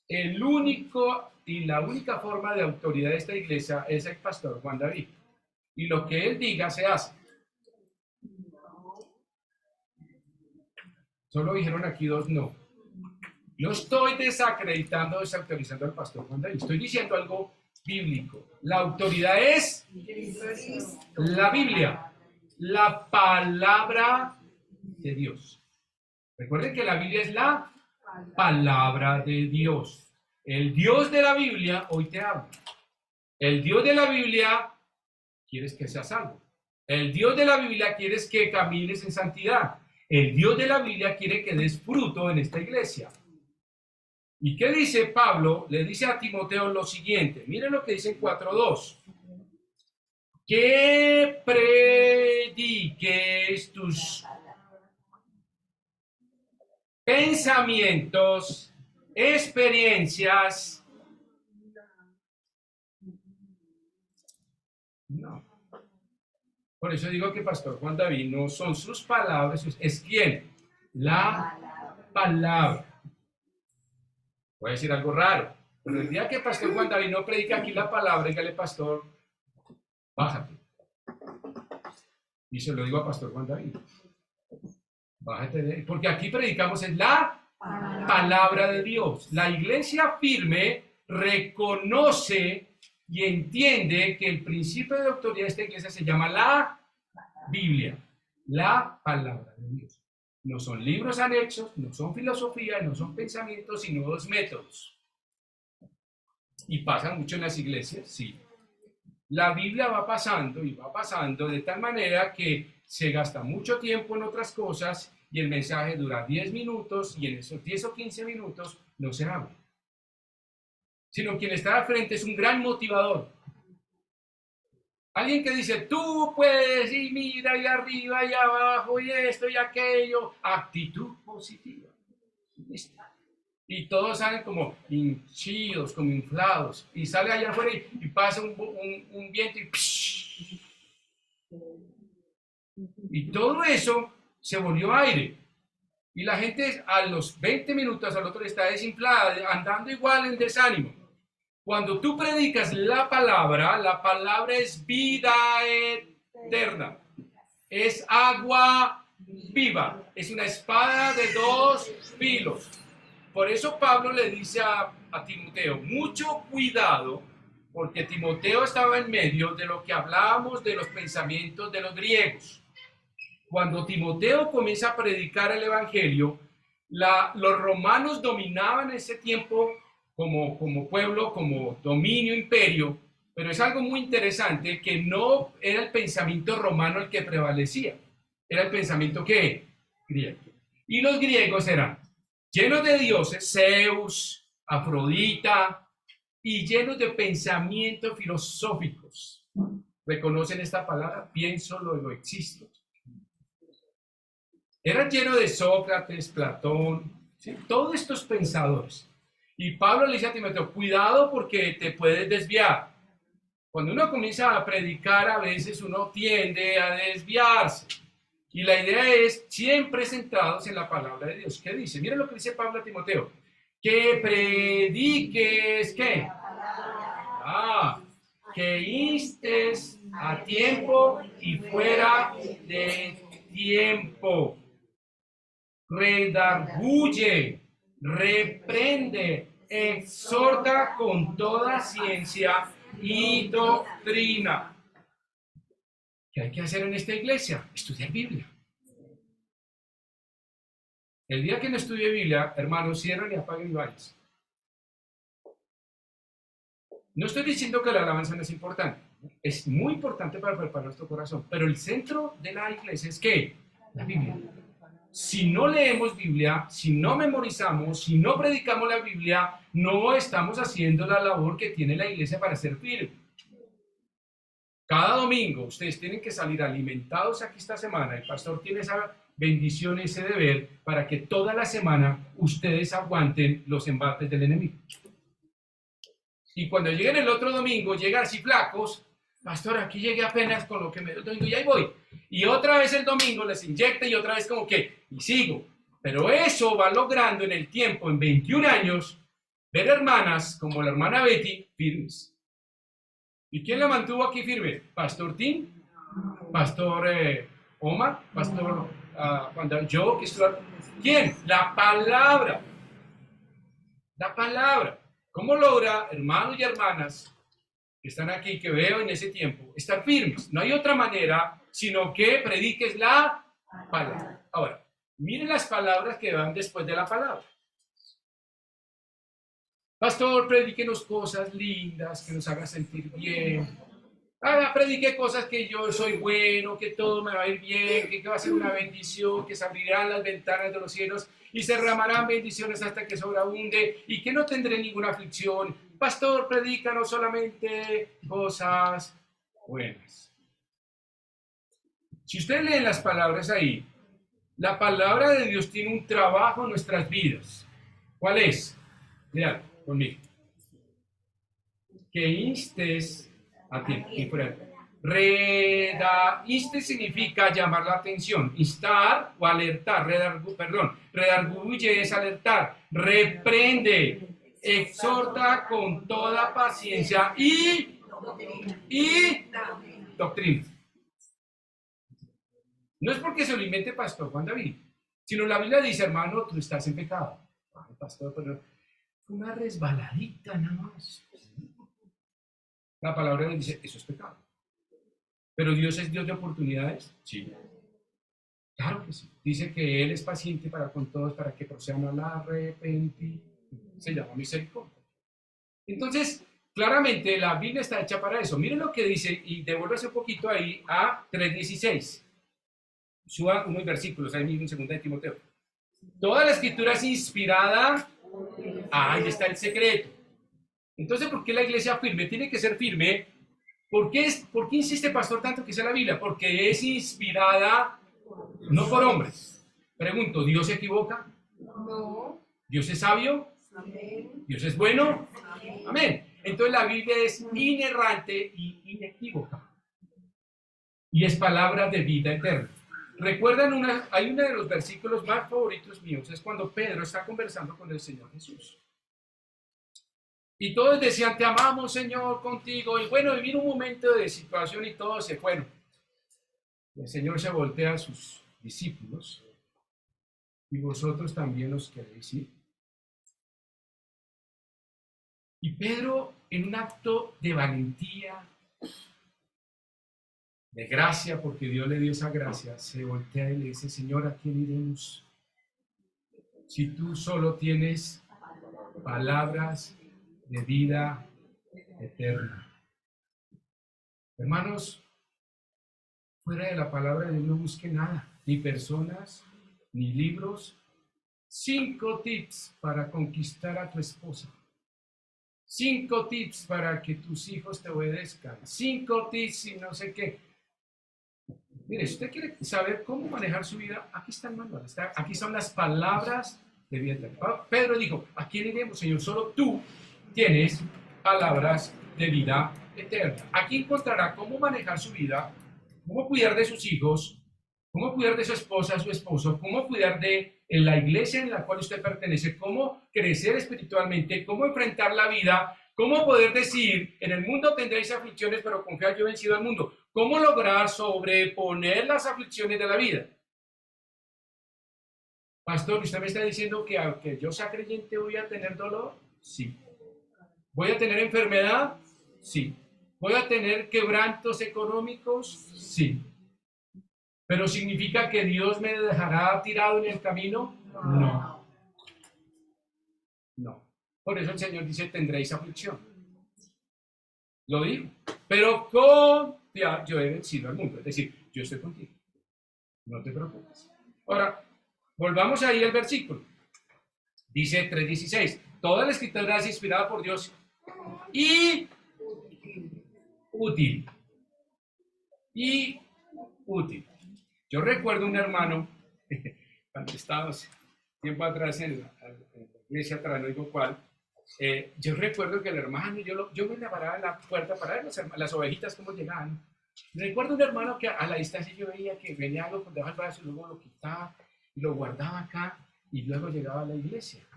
El único y la única forma de autoridad de esta iglesia es el pastor Juan David. Y lo que él diga se hace. Solo dijeron aquí dos no. No estoy desacreditando, desautorizando al pastor Juan David. Estoy diciendo algo bíblico. La autoridad es la Biblia, la palabra de Dios. Recuerden que la Biblia es la palabra de Dios. El Dios de la Biblia hoy te habla. El Dios de la Biblia quieres que seas salvo. El Dios de la Biblia quieres que camines en santidad. El Dios de la Biblia quiere que des fruto en esta iglesia. ¿Y qué dice Pablo? Le dice a Timoteo lo siguiente. Miren lo que dice en 4:2. Que prediques tus pensamientos, experiencias. No. Por eso digo que Pastor Juan David no son sus palabras, es ¿quién? La palabra. Voy a decir algo raro, pero el día que Pastor Juan David no predica aquí la palabra, dígale, pastor, bájate. Y se lo digo a Pastor Juan David. Bájate, porque aquí predicamos en la palabra de Dios. La iglesia firme reconoce y entiende que el principio de autoridad de esta iglesia se llama la Biblia, la palabra de Dios. No son libros anexos, no son filosofía, no son pensamientos, sino dos métodos. Y pasa mucho en las iglesias, sí. La Biblia va pasando y va pasando de tal manera que se gasta mucho tiempo en otras cosas y el mensaje dura 10 minutos y en esos 10 o 15 minutos no se habla. Sino quien está al frente es un gran motivador. Alguien que dice, tú puedes, y mira, y arriba, y abajo, y esto, y aquello. Actitud positiva. Y todos salen como hinchidos, como inflados. Y sale allá afuera y pasa un viento y todo eso se volvió aire. Y la gente a los 20 minutos al otro está desinflada, andando igual en desánimo. Cuando tú predicas la palabra es vida eterna, es agua viva, es una espada de dos filos. Por eso Pablo le dice a Timoteo, mucho cuidado, porque Timoteo estaba en medio de lo que hablábamos de los pensamientos de los griegos. Cuando Timoteo comienza a predicar el evangelio, los romanos dominaban ese tiempo como pueblo, como dominio, imperio, pero es algo muy interesante que no era el pensamiento romano el que prevalecía, era el pensamiento que griego. Y los griegos eran llenos de dioses, Zeus, Afrodita, y llenos de pensamientos filosóficos. ¿Reconocen esta palabra? Pienso, luego existo. Era lleno de Sócrates, Platón, ¿sí? Todos estos pensadores. Y Pablo le dice a Timoteo, cuidado porque te puedes desviar. Cuando uno comienza a predicar, a veces uno tiende a desviarse. Y la idea es siempre centrados en la palabra de Dios. ¿Qué dice? Miren lo que dice Pablo a Timoteo. Que prediques, ¿qué? Que instes a tiempo y fuera de tiempo. Redarguye, reprende, exhorta con toda ciencia y doctrina. ¿Qué hay que hacer en esta iglesia? Estudiar Biblia. El día que no estudie Biblia, hermanos, cierren y apaguen y váyanse. No estoy diciendo que la alabanza no es importante. Es muy importante para preparar nuestro corazón. Pero el centro de la iglesia es ¿qué? La Biblia. Si no leemos Biblia, si no memorizamos, si no predicamos la Biblia, no estamos haciendo la labor que tiene la iglesia para ser firme. Cada domingo ustedes tienen que salir alimentados aquí esta semana. El pastor tiene esa bendición, ese deber, para que toda la semana ustedes aguanten los embates del enemigo. Y cuando lleguen el otro domingo, llegan así flacos, pastor, aquí llegué apenas con lo que me dio el domingo y ahí voy. Y otra vez el domingo les inyecta y otra vez como que, y sigo. Pero eso va logrando en el tiempo, en 21 años, ver hermanas como la hermana Betty firmes. ¿Y quién la mantuvo aquí firme? ¿Pastor Tim? ¿Pastor Omar? ¿Pastor cuando yo? ¿Quién? La palabra. La palabra. ¿Cómo logra, hermanos y hermanas que están aquí, que veo en ese tiempo, estar firmes? No hay otra manera, sino que prediques la palabra. Ahora, miren las palabras que van después de la palabra. Pastor, predíquenos cosas lindas, que nos hagan sentir bien. Predique cosas que yo soy bueno, que todo me va a ir bien, que va a ser una bendición, que se abrirán las ventanas de los cielos y se derramarán bendiciones hasta que sobreabunde y que no tendré ninguna aflicción. Pastor, predica no solamente cosas buenas. Si ustedes leen las palabras ahí, la palabra de Dios tiene un trabajo en nuestras vidas. ¿Cuál es? Vean conmigo. Que instes a ti, inste significa llamar la atención, instar o alertar, redarguye es alertar, reprende, exhorta con toda paciencia y doctrina. No es porque se lo invente Pastor Juan David, sino la Biblia dice, hermano, tú estás en pecado. Ay, pastor, pero una resbaladita nada más. La palabra dice, eso es pecado. ¿Pero Dios es Dios de oportunidades? Sí. Claro que sí. Dice que Él es paciente para con todos, para que procedan al arrepentimiento. Se llama misericordia. Entonces, claramente la Biblia está hecha para eso. Miren lo que dice, y devuélvase un poquito ahí a 3:16. Suba unos versículos ahí mismo en 2 de Timoteo. Toda la escritura es inspirada. Ahí está el secreto. Entonces, ¿por qué la iglesia firme? Tiene que ser firme. ¿Por qué insiste pastor tanto que sea la Biblia? Porque es inspirada no por hombres. Pregunto, ¿Dios se equivoca? No. ¿Dios es sabio? Amén. ¿Dios es bueno? Amén. Amén. Entonces la Biblia es inerrante y inequívoca. Y es palabra de vida eterna. ¿Recuerdan hay uno de los versículos más favoritos míos? Es cuando Pedro está conversando con el Señor Jesús. Y todos decían, te amamos, Señor, contigo. Y bueno, vivir un momento de situación y todos se fueron. El Señor se voltea a sus discípulos. Y vosotros también os queréis ir. Y Pedro, en un acto de valentía, de gracia, porque Dios le dio esa gracia, se voltea y le dice, Señor, ¿a quién iremos? Si tú solo tienes palabras de vida eterna. Hermanos, fuera de la palabra de Dios no busque nada, ni personas, ni libros. 5 tips para conquistar a tu esposa. 5 tips para que tus hijos te obedezcan. 5 tips y no sé qué. Mire, si usted quiere saber cómo manejar su vida, aquí está el manual. Aquí son las palabras de vida eterna. Pedro dijo, ¿a quién iremos, Señor? Solo tú tienes palabras de vida eterna. Aquí encontrará cómo manejar su vida, cómo cuidar de sus hijos, cómo cuidar de su esposa, su esposo, cómo cuidar de la iglesia en la cual usted pertenece, cómo crecer espiritualmente, cómo enfrentar la vida, cómo poder decir, en el mundo tendréis aflicciones, pero confiad, yo he vencido al mundo. Cómo lograr sobreponer las aflicciones de la vida. Pastor, ¿usted me está diciendo que aunque yo sea creyente voy a tener dolor? Sí. ¿Voy a tener enfermedad? Sí. ¿Voy a tener quebrantos económicos? Sí. ¿Pero significa que Dios me dejará tirado en el camino? No. No. Por eso el Señor dice, tendréis aflicción. Lo digo. Pero confiad, yo he vencido al mundo. Es decir, yo estoy contigo. No te preocupes. Ahora, volvamos ahí al versículo. Dice 3:16. Toda la escritura es inspirada por Dios y útil. Y útil. Yo recuerdo un hermano, cuando estábamos tiempo atrás en la iglesia atrás, no digo cuál, Yo recuerdo que el hermano, yo me paraba en la puerta para ver las ovejitas cómo llegaban. Recuerdo un hermano que a la distancia yo veía que venía algo por debajo del brazo y luego lo quitaba y lo guardaba acá y luego llegaba a la iglesia.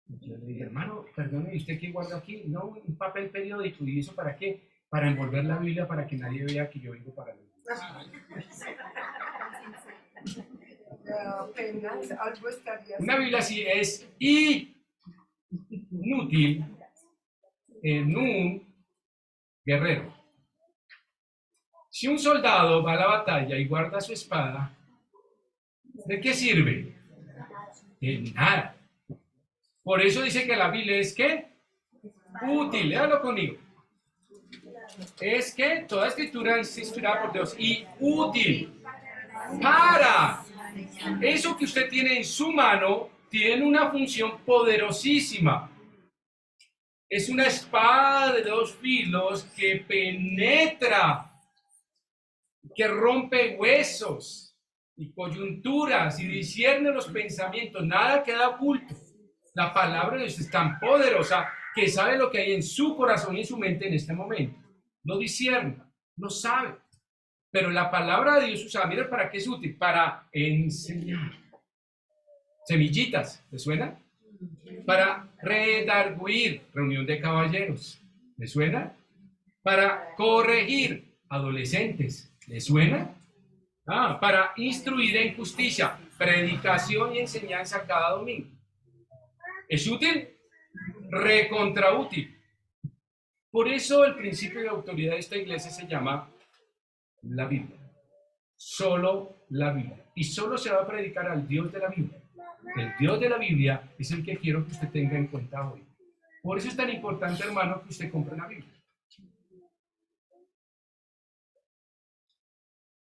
Y yo le dije, hermano, perdone, ¿y usted qué guarda aquí? No, un papel periódico. ¿Y eso para qué? Para envolver la Biblia para que nadie vea que yo vengo para la iglesia. Apenas algo estaría. Una Biblia así es inútil en un guerrero. Si un soldado va a la batalla y guarda su espada, ¿de qué sirve? De nada. Por eso dice que la Biblia es ¿qué? Útil. Léalo conmigo. Es que toda escritura es inspirada por Dios y útil para eso que usted tiene en su mano. Tiene una función poderosísima. Es una espada de dos filos que penetra, que rompe huesos y coyunturas y discierne los pensamientos. Nada queda oculto. La palabra de Dios es tan poderosa que sabe lo que hay en su corazón y en su mente en este momento. No discierne, no sabe. Pero la palabra de Dios usada, mira para qué es útil, para enseñar. Semillitas, ¿le suena? Para redarguir, reunión de caballeros, ¿le suena? Para corregir, adolescentes, ¿le suena? Para instruir en justicia, predicación y enseñanza cada domingo. ¿Es útil? Recontraútil. Por eso el principio de autoridad de esta iglesia se llama la Biblia. Solo la Biblia. Y solo se va a predicar al Dios de la Biblia. El Dios de la Biblia es el que quiero que usted tenga en cuenta hoy. Por eso es tan importante, hermano, que usted compre la Biblia.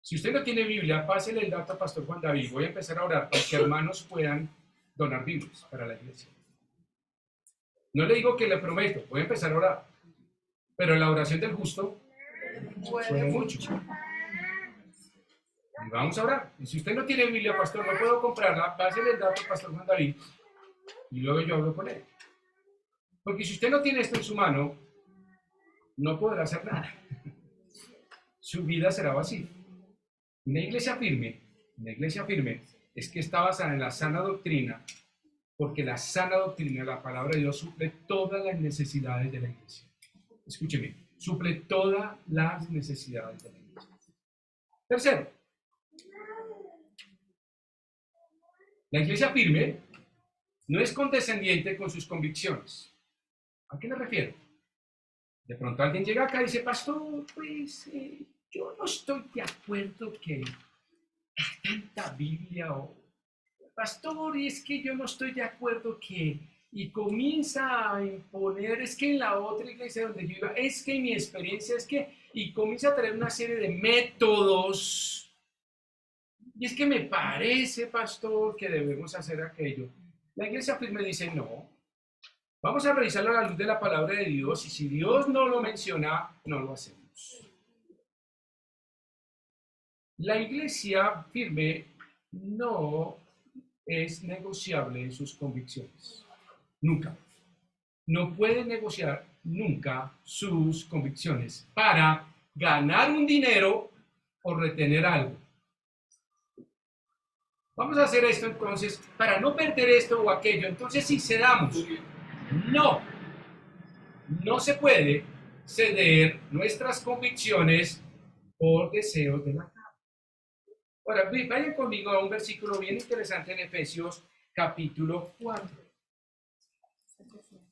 Si usted no tiene Biblia, pásele el dato a Pastor Juan David. Voy a empezar a orar para que hermanos puedan donar Biblias para la iglesia. No le digo que le prometo, voy a empezar a orar. Pero la oración del justo puede mucho. Y vamos a orar. Y si usted no tiene Biblia, pastor, no puedo comprarla, pásele el dato al Pastor Juan David y luego yo hablo con él. Porque si usted no tiene esto en su mano, no podrá hacer nada. Su vida será vacía. Una iglesia firme es que está basada en la sana doctrina, porque la sana doctrina, la palabra de Dios, suple todas las necesidades de la iglesia. Escúcheme, suple todas las necesidades de la iglesia. Tercero, la iglesia firme no es condescendiente con sus convicciones. ¿A qué me refiero? De pronto alguien llega acá y dice, pastor, pues yo no estoy de acuerdo que tanta Biblia o pastor, y es que yo no estoy de acuerdo que, y comienza a imponer, es que en la otra iglesia donde yo iba, es que mi experiencia es que, y comienza a traer una serie de métodos, y es que me parece, pastor, que debemos hacer aquello. La iglesia firme dice, no, vamos a revisarlo a la luz de la palabra de Dios, y si Dios no lo menciona, no lo hacemos. La iglesia firme no es negociable en sus convicciones. Nunca. No puede negociar nunca sus convicciones para ganar un dinero o retener algo. Vamos a hacer esto entonces para no perder esto o aquello. Entonces si cedamos, no se puede ceder nuestras convicciones por deseos de la carne. Ahora, vayan conmigo a un versículo bien interesante en Efesios capítulo 4.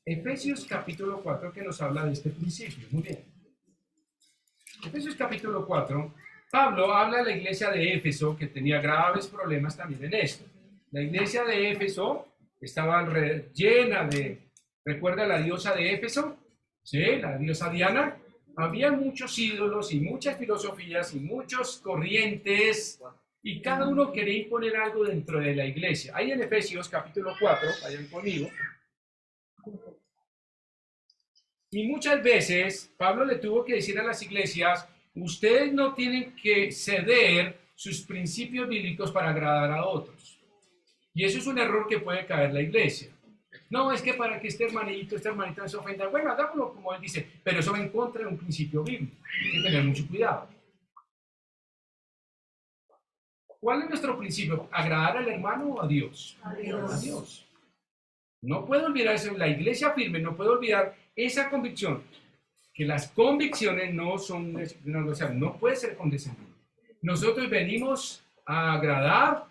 Efesios capítulo 4 que nos habla de este principio. Muy bien. Efesios capítulo 4, Pablo habla de la iglesia de Éfeso que tenía graves problemas también en esto. La iglesia de Éfeso estaba llena de, ¿recuerda la diosa de Éfeso? Sí, la diosa Diana. Había muchos ídolos y muchas filosofías y muchas corrientes y cada uno quería imponer algo dentro de la iglesia. Ahí en Efesios capítulo 4, vayan conmigo. Y muchas veces Pablo le tuvo que decir a las iglesias, ustedes no tienen que ceder sus principios bíblicos para agradar a otros. Y eso es un error que puede caer la iglesia. No, es que para que este hermanita no se ofenda. Bueno, hagámoslo como él dice, pero eso va en contra de un principio bíblico. Hay que tener mucho cuidado. ¿Cuál es nuestro principio? ¿Agradar al hermano o a Dios? A Dios. A Dios. No puedo olvidar eso. La iglesia firme no puede olvidar esa convicción. Que las convicciones no son, o sea, no puede ser condescendiente. Nosotros venimos a agradar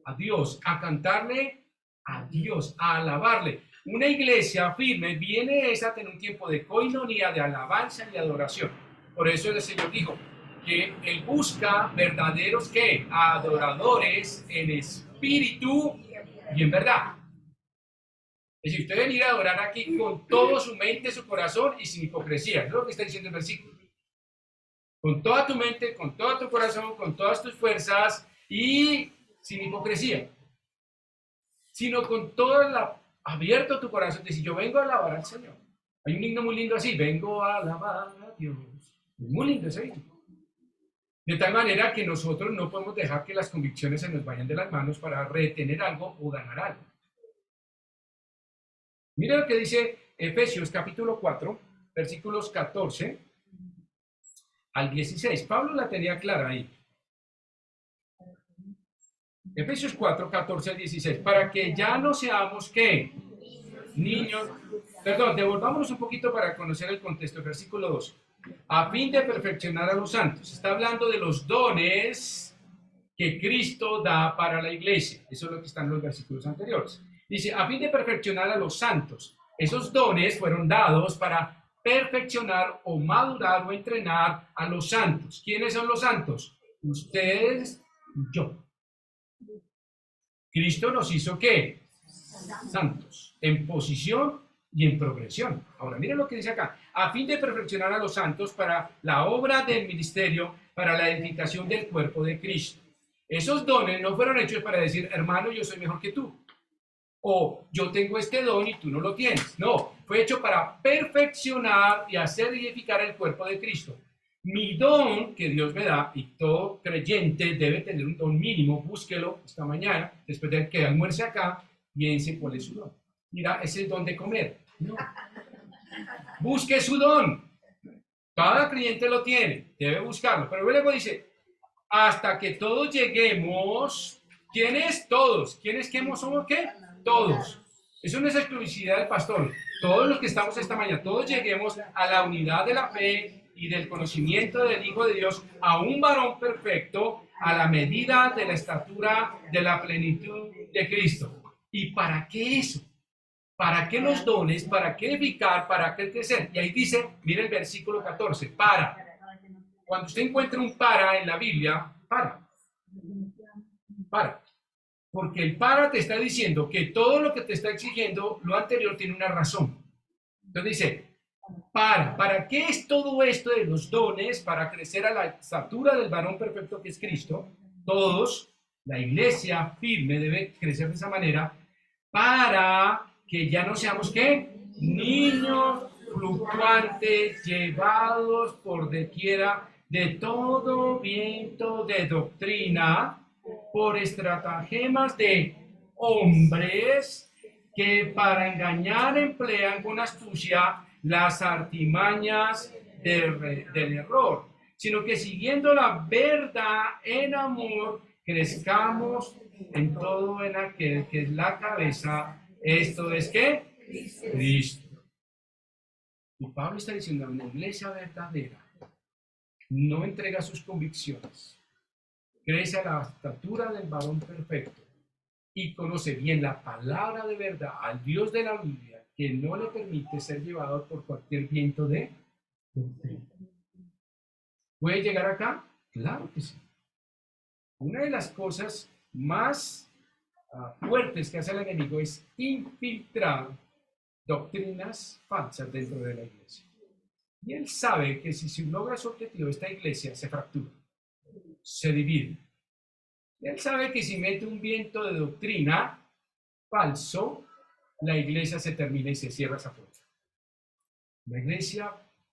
a Dios, a cantarle a Dios, a alabarle. Una iglesia firme viene a tener un tiempo de coinonía, de alabanza y de adoración. Por eso el Señor dijo que Él busca verdaderos ¿qué? Adoradores en espíritu y en verdad. Es decir, usted venir a adorar aquí con todo su mente, su corazón y sin hipocresía. Eso es lo que está diciendo el versículo. Con toda tu mente, con todo tu corazón, con todas tus fuerzas y sin hipocresía. Sino con todo abierto tu corazón. Decir, yo vengo a alabar al Señor. Hay un himno muy lindo así, vengo a alabar a Dios. Es muy lindo ese himno. De tal manera que nosotros no podemos dejar que las convicciones se nos vayan de las manos para retener algo o ganar algo. Mira lo que dice Efesios capítulo 4, versículos 14 al 16. Pablo la tenía clara ahí. Efesios 4, 14 al 16. Para que ya no seamos, ¿qué? Niños. Perdón, devolvámonos un poquito para conocer el contexto. Versículo 2. A fin de perfeccionar a los santos. Está hablando de los dones que Cristo da para la iglesia. Eso es lo que está en los versículos anteriores. Dice, a fin de perfeccionar a los santos. Esos dones fueron dados para perfeccionar o madurar o entrenar a los santos. ¿Quiénes son los santos? Ustedes y yo. Cristo nos hizo ¿qué? Santos, en posición y en progresión. Ahora, miren lo que dice acá. A fin de perfeccionar a los santos para la obra del ministerio, para la edificación del cuerpo de Cristo. Esos dones no fueron hechos para decir, hermano, yo soy mejor que tú. O yo tengo este don y tú no lo tienes. No, fue hecho para perfeccionar y hacer edificar el cuerpo de Cristo. Mi don que Dios me da, y todo creyente debe tener un don mínimo, búsquelo esta mañana, después de que almuerce acá, piense cuál es su don. Mira, es el don de comer. No. Busque su don. Cada creyente lo tiene, debe buscarlo. Pero luego dice, hasta que todos lleguemos, ¿quiénes? Todos. ¿Quiénes que somos qué? Todos. Eso no es exclusividad del pastor. Todos los que estamos esta mañana, todos lleguemos a la unidad de la fe y del conocimiento del Hijo de Dios, a un varón perfecto, a la medida de la estatura de la plenitud de Cristo. ¿Y para qué eso? ¿Para qué los dones? ¿Para qué edificar? ¿Para qué crecer? Y ahí dice, mire el versículo 14, para. Cuando usted encuentra un para en la Biblia, para. Para. Porque el para te está diciendo que todo lo que te está exigiendo, lo anterior tiene una razón. Entonces dice, ¿para qué es todo esto de los dones? Para crecer a la estatura del varón perfecto que es Cristo. Todos, la iglesia firme debe crecer de esa manera, para que ya no seamos, ¿qué? Niños fluctuantes, llevados por dequiera de todo viento de doctrina, por estratagemas de hombres que para engañar emplean con astucia las artimañas del error, sino que siguiendo la verdad en amor, crezcamos en todo en aquel que es la cabeza, esto es ¿qué? Cristo. Y Pablo está diciendo, una iglesia verdadera no entrega sus convicciones, crece a la estatura del varón perfecto y conoce bien la palabra de verdad, al Dios de la Biblia, que no le permite ser llevado por cualquier viento de doctrina. ¿Puede llegar acá? Claro que sí. Una de las cosas más fuertes que hace el enemigo es infiltrar doctrinas falsas dentro de la iglesia. Y él sabe que si logra su objetivo, esta iglesia se fractura, se divide. Él sabe que si mete un viento de doctrina falso, la iglesia se termina y se cierra esa puerta. La iglesia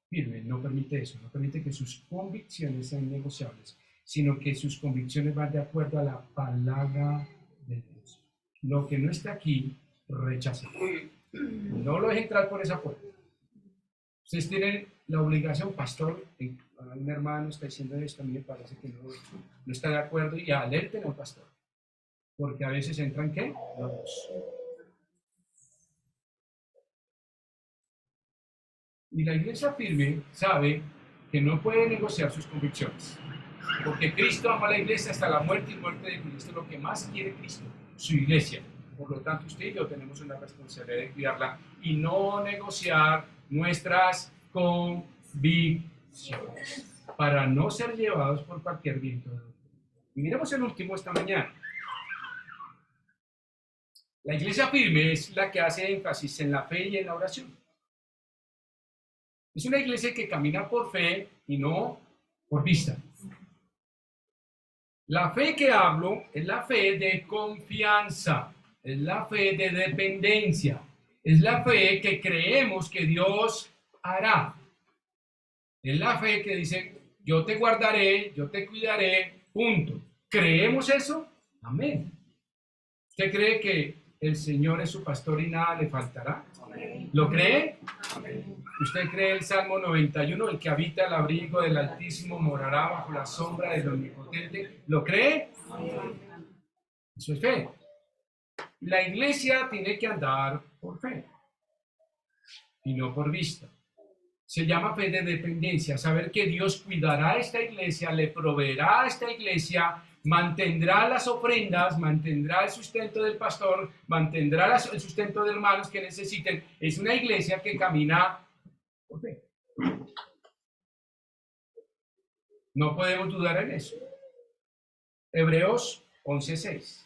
firme no permite eso, no permite que sus convicciones sean negociables, sino que sus convicciones van de acuerdo a la palabra de Dios. Lo que no está aquí, rechaza. No lo deje entrar por esa puerta. Ustedes tienen la obligación, pastor, un hermano está diciendo esto, a mí me parece que no está de acuerdo, y alerten al pastor. Porque a veces entran, ¿qué? Lobos. Y la iglesia firme sabe que no puede negociar sus convicciones. Porque Cristo ama a la iglesia hasta la muerte y muerte de Cristo. Lo que más quiere Cristo, su iglesia. Por lo tanto, usted y yo tenemos una responsabilidad de cuidarla y no negociar nuestras convicciones para no ser llevados por cualquier viento. Y miremos el último esta mañana. La iglesia firme es la que hace énfasis en la fe y en la oración. Es una iglesia que camina por fe y no por vista. La fe que hablo es la fe de confianza, es la fe de dependencia, es la fe que creemos que Dios hará. Es la fe que dice, yo te guardaré, yo te cuidaré, punto. ¿Creemos eso? Amén. ¿Usted cree que el Señor es su pastor y nada le faltará? Amén. ¿Lo cree? Amén. ¿Usted cree el Salmo 91, el que habita el abrigo del Altísimo morará bajo la sombra del Omnipotente? ¿Lo cree? Amén. Eso es fe. La iglesia tiene que andar por fe y no por vista. Se llama fe de dependencia, saber que Dios cuidará a esta iglesia, le proveerá a esta iglesia, mantendrá las ofrendas, mantendrá el sustento del pastor, mantendrá el sustento de hermanos que necesiten. Es una iglesia que camina por fe. No podemos dudar en eso. Hebreos 11:6.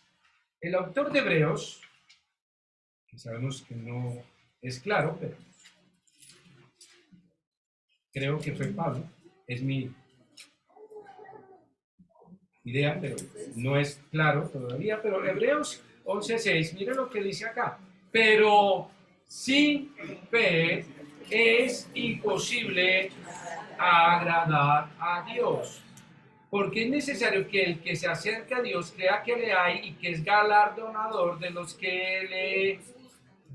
El autor de Hebreos, que sabemos que no es claro, pero creo que fue Pablo, es mi idea, pero no es claro todavía, pero Hebreos 11:6, mire lo que dice acá. Pero sin fe es imposible agradar a Dios, porque es necesario que el que se acerca a Dios crea que le hay y que es galardonador de los que le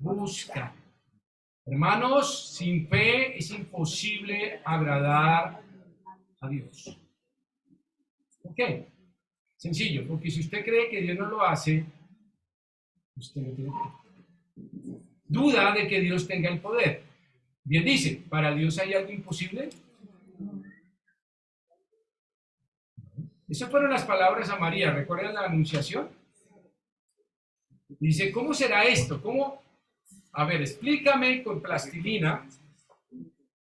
buscan. Hermanos, sin fe es imposible agradar a Dios. ¿Por qué? Sencillo, porque si usted cree que Dios no lo hace, usted no tiene fe. Duda de que Dios tenga el poder. Bien dice, ¿para Dios hay algo imposible? Esas fueron las palabras a María. ¿Recuerdan la anunciación? Dice, ¿cómo será esto? ¿Cómo? A ver, explícame con plastilina.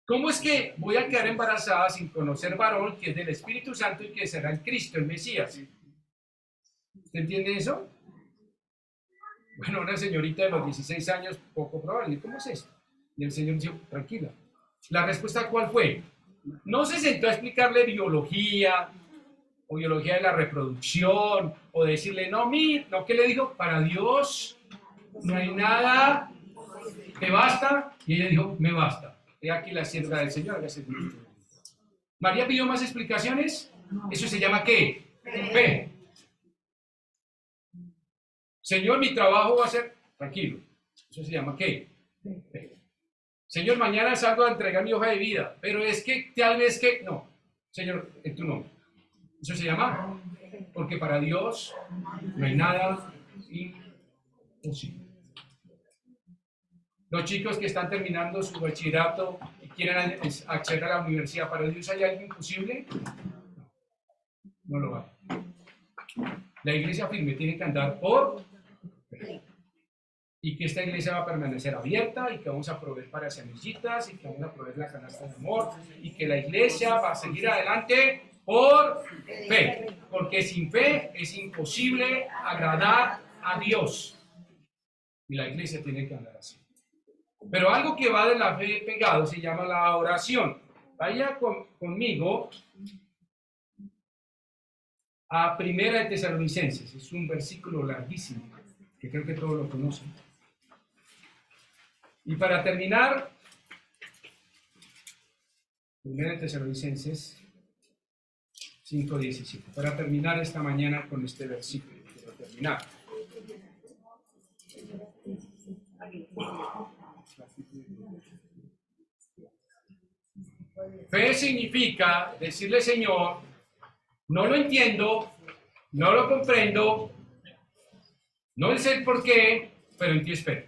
¿Cómo es que voy a quedar embarazada sin conocer varón que es del Espíritu Santo y que será el Cristo, el Mesías? ¿Usted entiende eso? Bueno, una señorita de los 16 años, poco probable. ¿Cómo es esto? Y el Señor dijo, tranquila. ¿La respuesta cuál fue? No se sentó a explicarle biología, o biología de la reproducción, o decirle, no, no, ¿qué le dijo? Para Dios no hay nada, ¿te basta? Y ella dijo, me basta. He aquí la sierva del Señor. ¿María pidió más explicaciones? ¿Eso se llama qué? Fe. Señor, mi trabajo va a ser tranquilo. ¿Eso se llama qué? Fe. Señor, mañana salgo a entregar mi hoja de vida, pero es que tal vez que... No, Señor, en tu nombre. Eso se llama, porque para Dios no hay nada imposible. Los chicos que están terminando su bachillerato y quieren acceder a la universidad, ¿para Dios hay algo imposible? No lo hay. La iglesia firme tiene que andar por fe. Y que esta iglesia va a permanecer abierta y que vamos a proveer para semillitas y que vamos a proveer la canasta de amor y que la iglesia va a seguir adelante por fe, porque sin fe es imposible agradar a Dios. Y la iglesia tiene que andar así. Pero algo que va de la fe pegado se llama la oración. Vaya conmigo a Primera de Tesalonicenses. Es un versículo larguísimo, que creo que todos lo conocen. Y para terminar, Primera de Tesalonicenses 5:17. Para terminar esta mañana con este versículo, quiero terminar. Fe significa decirle, Señor, no lo entiendo, no lo comprendo, no sé el por qué, pero en ti espero.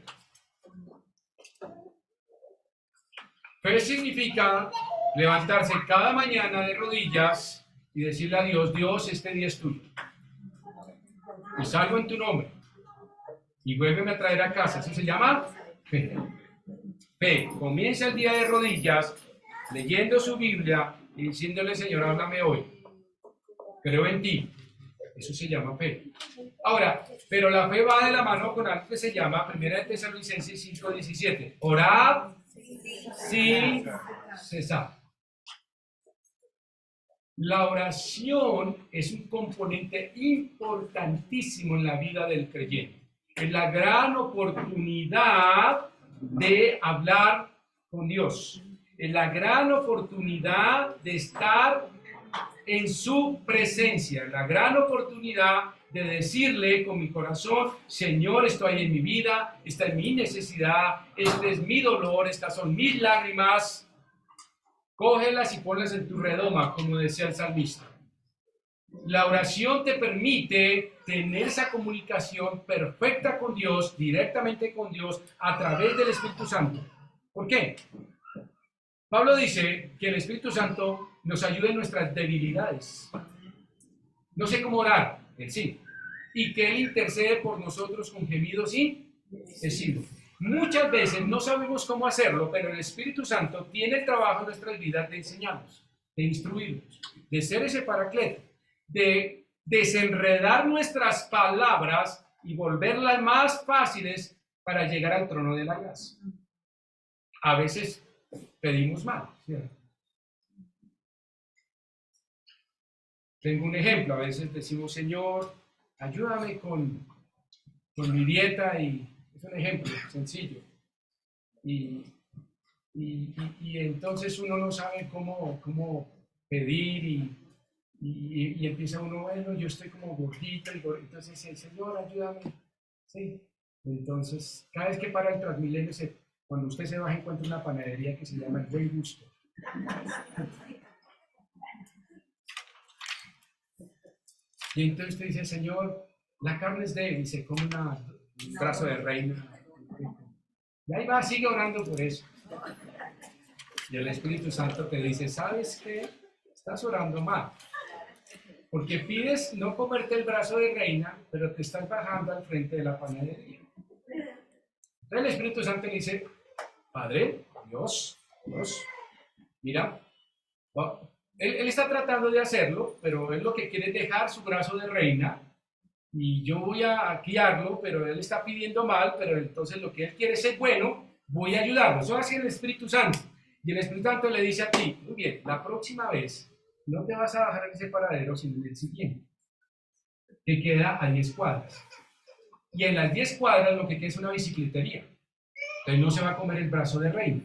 Fe significa levantarse cada mañana de rodillas y decirle a Dios, Dios, este día es tuyo. Y salgo en tu nombre. Y vuélveme a traer a casa. Eso se llama fe. Fe. Comienza el día de rodillas, leyendo su Biblia y diciéndole, Señor, háblame hoy. Creo en ti. Eso se llama fe. Ahora, pero la fe va de la mano con algo que se llama 1 Tesalonicenses 5:17. Orad sin cesar. La oración es un componente importantísimo en la vida del creyente. Es la gran oportunidad de hablar con Dios. Es la gran oportunidad de estar en su presencia. La gran oportunidad de decirle con mi corazón, Señor, estoy en mi vida, esta es mi necesidad, este es mi dolor, estas son mis lágrimas. Cógelas y ponlas en tu redoma, como decía el salmista. La oración te permite tener esa comunicación perfecta con Dios, directamente con Dios, a través del Espíritu Santo. ¿Por qué? Pablo dice que el Espíritu Santo nos ayuda en nuestras debilidades. No sé cómo orar, él sí. Y que Él intercede por nosotros con gemidos indecibles. Muchas veces no sabemos cómo hacerlo, pero el Espíritu Santo tiene el trabajo en nuestras vidas de enseñarnos, de instruirnos, de ser ese paracleto, de desenredar nuestras palabras y volverlas más fáciles para llegar al trono de la gracia. A veces pedimos mal, ¿cierto? Tengo un ejemplo, a veces decimos, Señor, ayúdame con mi dieta, y es un ejemplo sencillo. Y entonces uno no sabe cómo pedir y empieza uno, bueno, yo estoy como gordito, entonces el Señor, ayúdame. Sí. Entonces, cada vez que para el Transmilenio, cuando usted se baja, encuentra una panadería que se llama El Buen Gusto. Y entonces usted dice, Señor, la carne es débil, y se come un brazo de reina. Y ahí va, sigue orando por eso. Y el Espíritu Santo te dice, ¿sabes qué? Estás orando mal. Porque pides no comerte el brazo de reina, pero te estás bajando al frente de la panadería. Entonces el Espíritu Santo le dice, Padre, Dios, mira, él está tratando de hacerlo, pero él lo que quiere es dejar su brazo de reina, y yo voy a guiarlo, pero él está pidiendo mal, pero entonces lo que él quiere es ser bueno, voy a ayudarlo. Eso hace el Espíritu Santo. Y el Espíritu Santo le dice a ti, muy bien, la próxima vez no te vas a bajar en ese paradero, sino en el siguiente, que queda a 10 cuadras. Y en las 10 cuadras lo que queda es una bicicletería. Entonces no se va a comer el brazo de reina.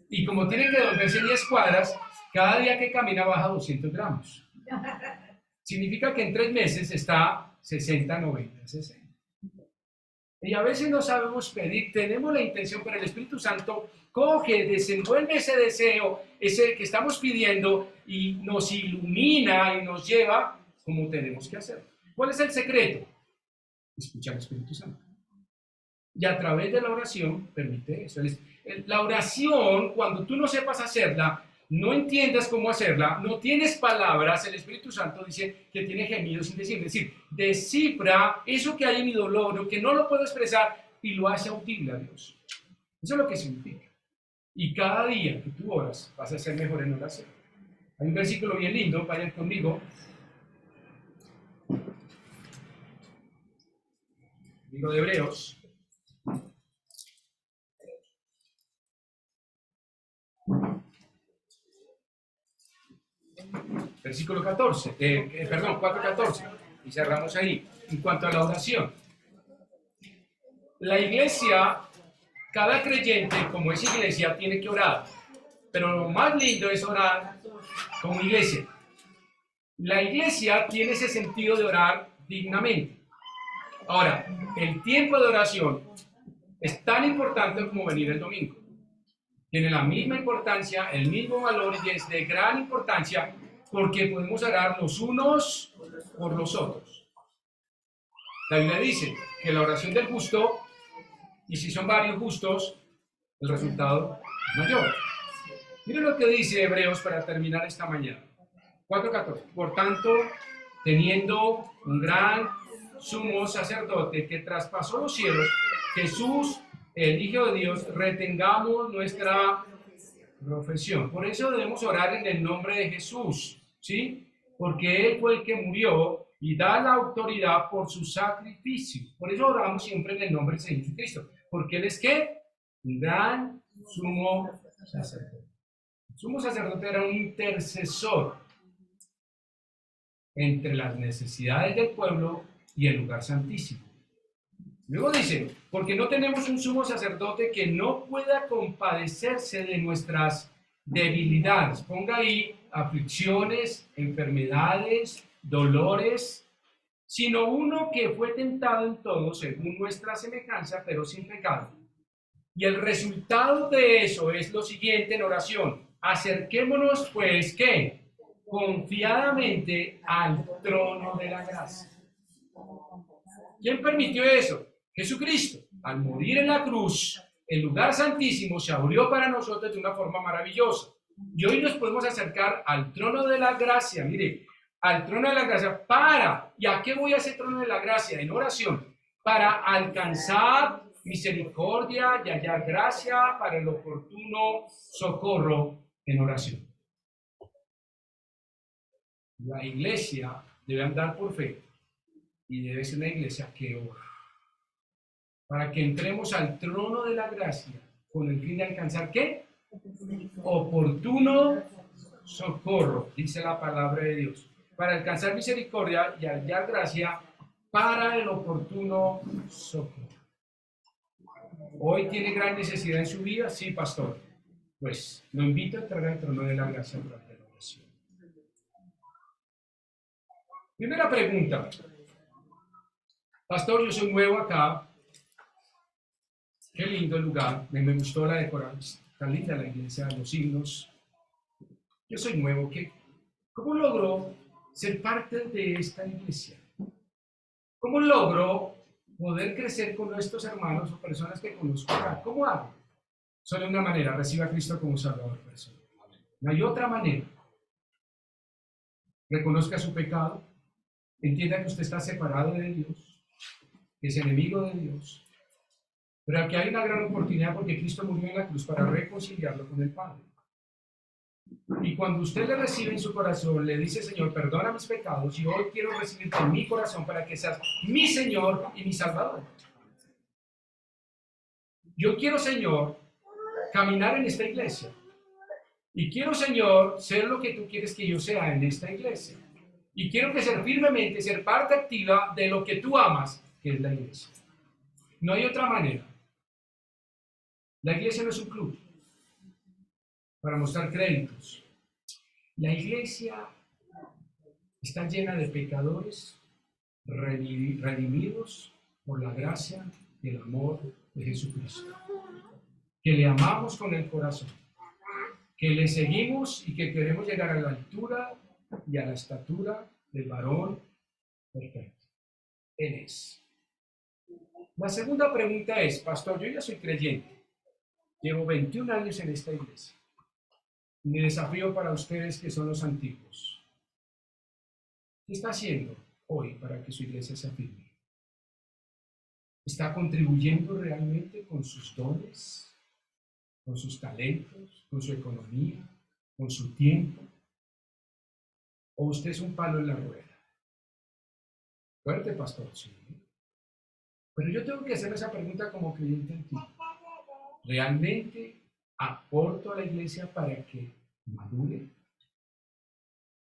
Y como tiene que devolverse 10 cuadras, cada día que camina baja 200 gramos. Significa que en 3 meses está 60, 90, 60. Y a veces no sabemos pedir, tenemos la intención, pero el Espíritu Santo coge, desenvuelve ese deseo, ese que estamos pidiendo, y nos ilumina y nos lleva como tenemos que hacer. ¿Cuál es el secreto? Escuchar al Espíritu Santo. Y a través de la oración permite eso. La oración, cuando tú no sepas hacerla, no entiendas cómo hacerla, no tienes palabras, el Espíritu Santo dice que tiene gemidos indecibles. Es decir, descifra eso que hay en mi dolor, o que no lo puedo expresar, y lo hace audible a Dios. Eso es lo que significa. Y cada día que tú oras, vas a ser mejor en oración. Hay un versículo bien lindo, vayan conmigo. Libro de Hebreos. Versículo 14, 4:14, y cerramos ahí. En cuanto a la oración, la iglesia, cada creyente, como es iglesia, tiene que orar, pero lo más lindo es orar como iglesia. La iglesia tiene ese sentido de orar dignamente. Ahora, el tiempo de oración es tan importante como venir el domingo. Tiene la misma importancia, el mismo valor y es de gran importancia porque podemos orar los unos por los otros. La Biblia dice que la oración del justo, y si son varios justos, el resultado es mayor. Miren lo que dice Hebreos para terminar esta mañana. 4:14. Por tanto, teniendo un gran sumo sacerdote que traspasó los cielos, Jesús, el Hijo de Dios, retengamos nuestra profesión. Por eso debemos orar en el nombre de Jesús, ¿sí? Porque Él fue el que murió y da la autoridad por su sacrificio. Por eso oramos siempre en el nombre de Jesucristo. Porque Él es ¿qué? Un gran sumo sacerdote. El sumo sacerdote era un intercesor entre las necesidades del pueblo y el lugar santísimo. Luego dice, porque no tenemos un sumo sacerdote que no pueda compadecerse de nuestras debilidades. Ponga ahí aflicciones, enfermedades, dolores, sino uno que fue tentado en todo según nuestra semejanza, pero sin pecado. Y el resultado de eso es lo siguiente en oración. Acerquémonos pues, ¿qué? Confiadamente al trono de la gracia. ¿Quién permitió eso? Jesucristo. Al morir en la cruz, el lugar santísimo se abrió para nosotros de una forma maravillosa. Y hoy nos podemos acercar al trono de la gracia. Mire, al trono de la gracia ¿y a qué voy a ese trono de la gracia? En oración. Para alcanzar misericordia y hallar gracia para el oportuno socorro en oración. La iglesia debe andar por fe y debe ser una iglesia que ora. Para que entremos al trono de la gracia con el fin de alcanzar ¿qué? Oportuno socorro, dice la palabra de Dios. Para alcanzar misericordia y hallar gracia para el oportuno socorro. ¿Hoy tiene gran necesidad en su vida? Sí, pastor. Pues lo invito a entrar al trono de la gracia durante la oración. Primera pregunta. Pastor, yo soy nuevo acá. Qué lindo el lugar. Me gustó la decoración. Está linda la iglesia, los himnos. Yo soy nuevo. ¿Cómo logro ser parte de esta iglesia? ¿Cómo logro poder crecer con estos hermanos o personas que conozco acá? ¿Cómo hago? Solo una manera, reciba a Cristo como Salvador personal. No hay otra manera. Reconozca su pecado, entienda que usted está separado de Dios, que es enemigo de Dios, pero que hay una gran oportunidad porque Cristo murió en la cruz para reconciliarlo con el Padre. Y cuando usted le recibe en su corazón, le dice, Señor, perdona mis pecados y hoy quiero recibirte en mi corazón para que seas mi Señor y mi Salvador. Yo quiero, Señor, caminar en esta iglesia. Y quiero, Señor, ser lo que tú quieres que yo sea en esta iglesia. Y quiero crecer firmemente, ser parte activa de lo que tú amas, que es la iglesia. No hay otra manera. La iglesia no es un club para mostrar créditos. La iglesia está llena de pecadores redimidos por la gracia y el amor de Jesucristo. Que le amamos con el corazón. Que le seguimos y que queremos llegar a la altura y a la estatura del varón perfecto. Él es. La segunda pregunta es, pastor, yo ya soy creyente. Llevo 21 años en esta iglesia. Mi desafío para ustedes que son los antiguos. ¿Qué está haciendo hoy para que su iglesia se afirme? ¿Está contribuyendo realmente con sus dones, con sus talentos, con su economía, con su tiempo? ¿O usted es un palo en la rueda? Fuerte, pastor, sí. Pero yo tengo que hacer esa pregunta como creyente en ti. ¿Realmente aporto a la iglesia para que madure?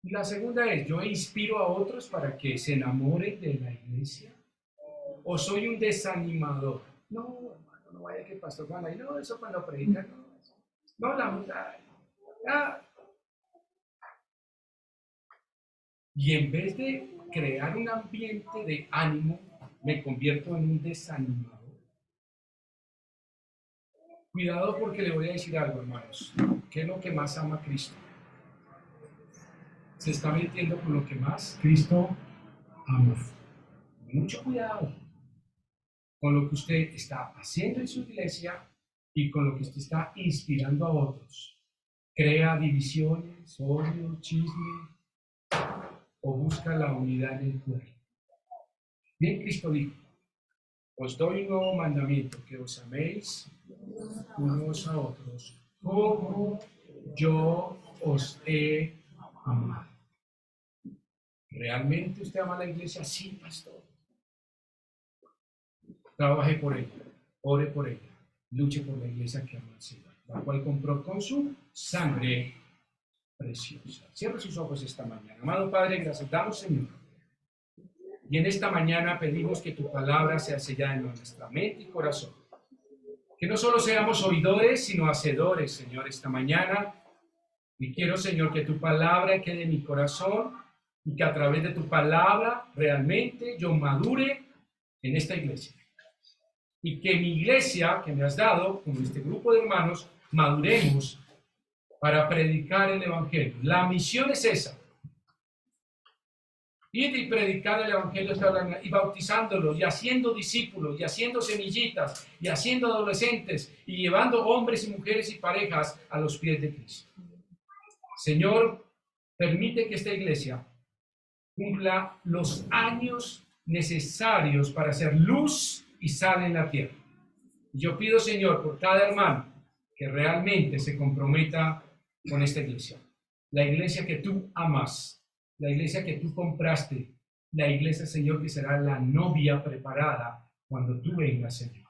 Y la segunda es, ¿yo inspiro a otros para que se enamoren de la iglesia? ¿O soy un desanimador? No, hermano, no vaya que el pastor Juan ahí, no, eso cuando predica, no, la. Y en vez de crear un ambiente de ánimo, me convierto en un desanimador. Cuidado porque le voy a decir algo, hermanos. ¿Qué es lo que más ama a Cristo? Se está metiendo con lo que más Cristo ama. Mucho cuidado con lo que usted está haciendo en su iglesia y con lo que usted está inspirando a otros. Crea divisiones, odio, chisme, o busca la unidad en el cuerpo. Bien, Cristo dijo: os doy un nuevo mandamiento, que os améis unos a otros como yo os he amado. ¿Realmente usted ama a la iglesia? Sí, pastor. Trabaje por ella, ore por ella, luche por la iglesia que ama al Señor, la cual compró con su sangre preciosa. Cierre sus ojos esta mañana. Amado Padre, gracias damos, Señor. Y en esta mañana pedimos que tu palabra sea sellada en nuestra mente y corazón. Que no solo seamos oidores, sino hacedores, Señor, esta mañana. Y quiero, Señor, que tu palabra quede en mi corazón y que a través de tu palabra realmente yo madure en esta iglesia. Y que mi iglesia que me has dado, como este grupo de hermanos, maduremos para predicar el evangelio. La misión es esa. Ir y predicar el evangelio y bautizándolos y haciendo discípulos y haciendo semillitas y haciendo adolescentes y llevando hombres y mujeres y parejas a los pies de Cristo. Señor, permite que esta iglesia cumpla los años necesarios para hacer luz y sal en la tierra. Yo pido, Señor, por cada hermano que realmente se comprometa con esta iglesia. La iglesia que tú amas, la iglesia que tú compraste, la iglesia, Señor, que será la novia preparada cuando tú vengas, Señor.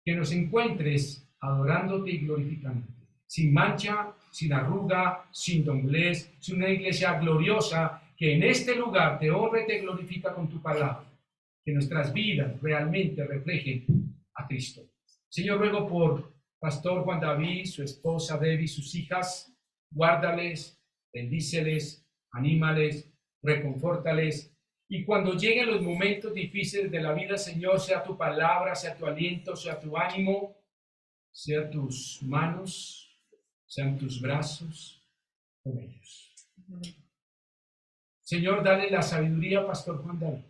Que nos encuentres adorándote y glorificándote, sin mancha, sin arruga, sin doblez, sin una iglesia gloriosa que en este lugar te honra y te glorifica con tu palabra. Que nuestras vidas realmente reflejen a Cristo. Señor, ruego por Pastor Juan David, su esposa Debbie, sus hijas, guárdales, bendíceles, anímales, reconfórtales, y cuando lleguen los momentos difíciles de la vida, Señor, sea tu palabra, sea tu aliento, sea tu ánimo, sea tus manos, sean tus brazos con ellos. Señor, dale la sabiduría a Pastor Juan David,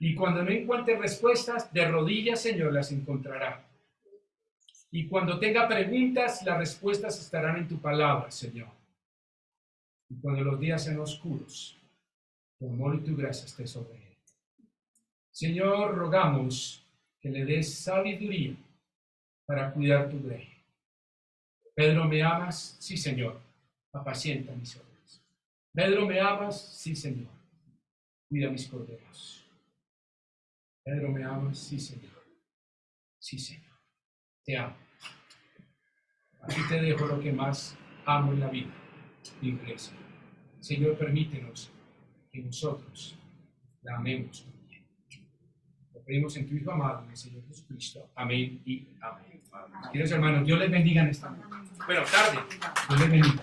y cuando no encuentre respuestas, de rodillas, Señor, las encontrará. Y cuando tenga preguntas, las respuestas estarán en tu palabra, Señor. Y cuando los días sean oscuros, tu amor y tu gracia esté sobre él. Señor, rogamos que le des sabiduría para cuidar tu grey. Pedro, ¿me amas? Sí, Señor. Apacienta mis ovejas. Pedro, ¿me amas? Sí, Señor. Cuida mis corderos. Pedro, ¿me amas? Sí, Señor. Sí, Señor. Te amo. Aquí te dejo lo que más amo en la vida, mi iglesia. Señor, permítenos que nosotros la amemos también. Lo pedimos en tu Hijo amado, en el Señor Jesucristo. Amén y amén. Queridos hermanos, Dios les bendiga en esta noche. Bueno, tarde. Dios les bendiga.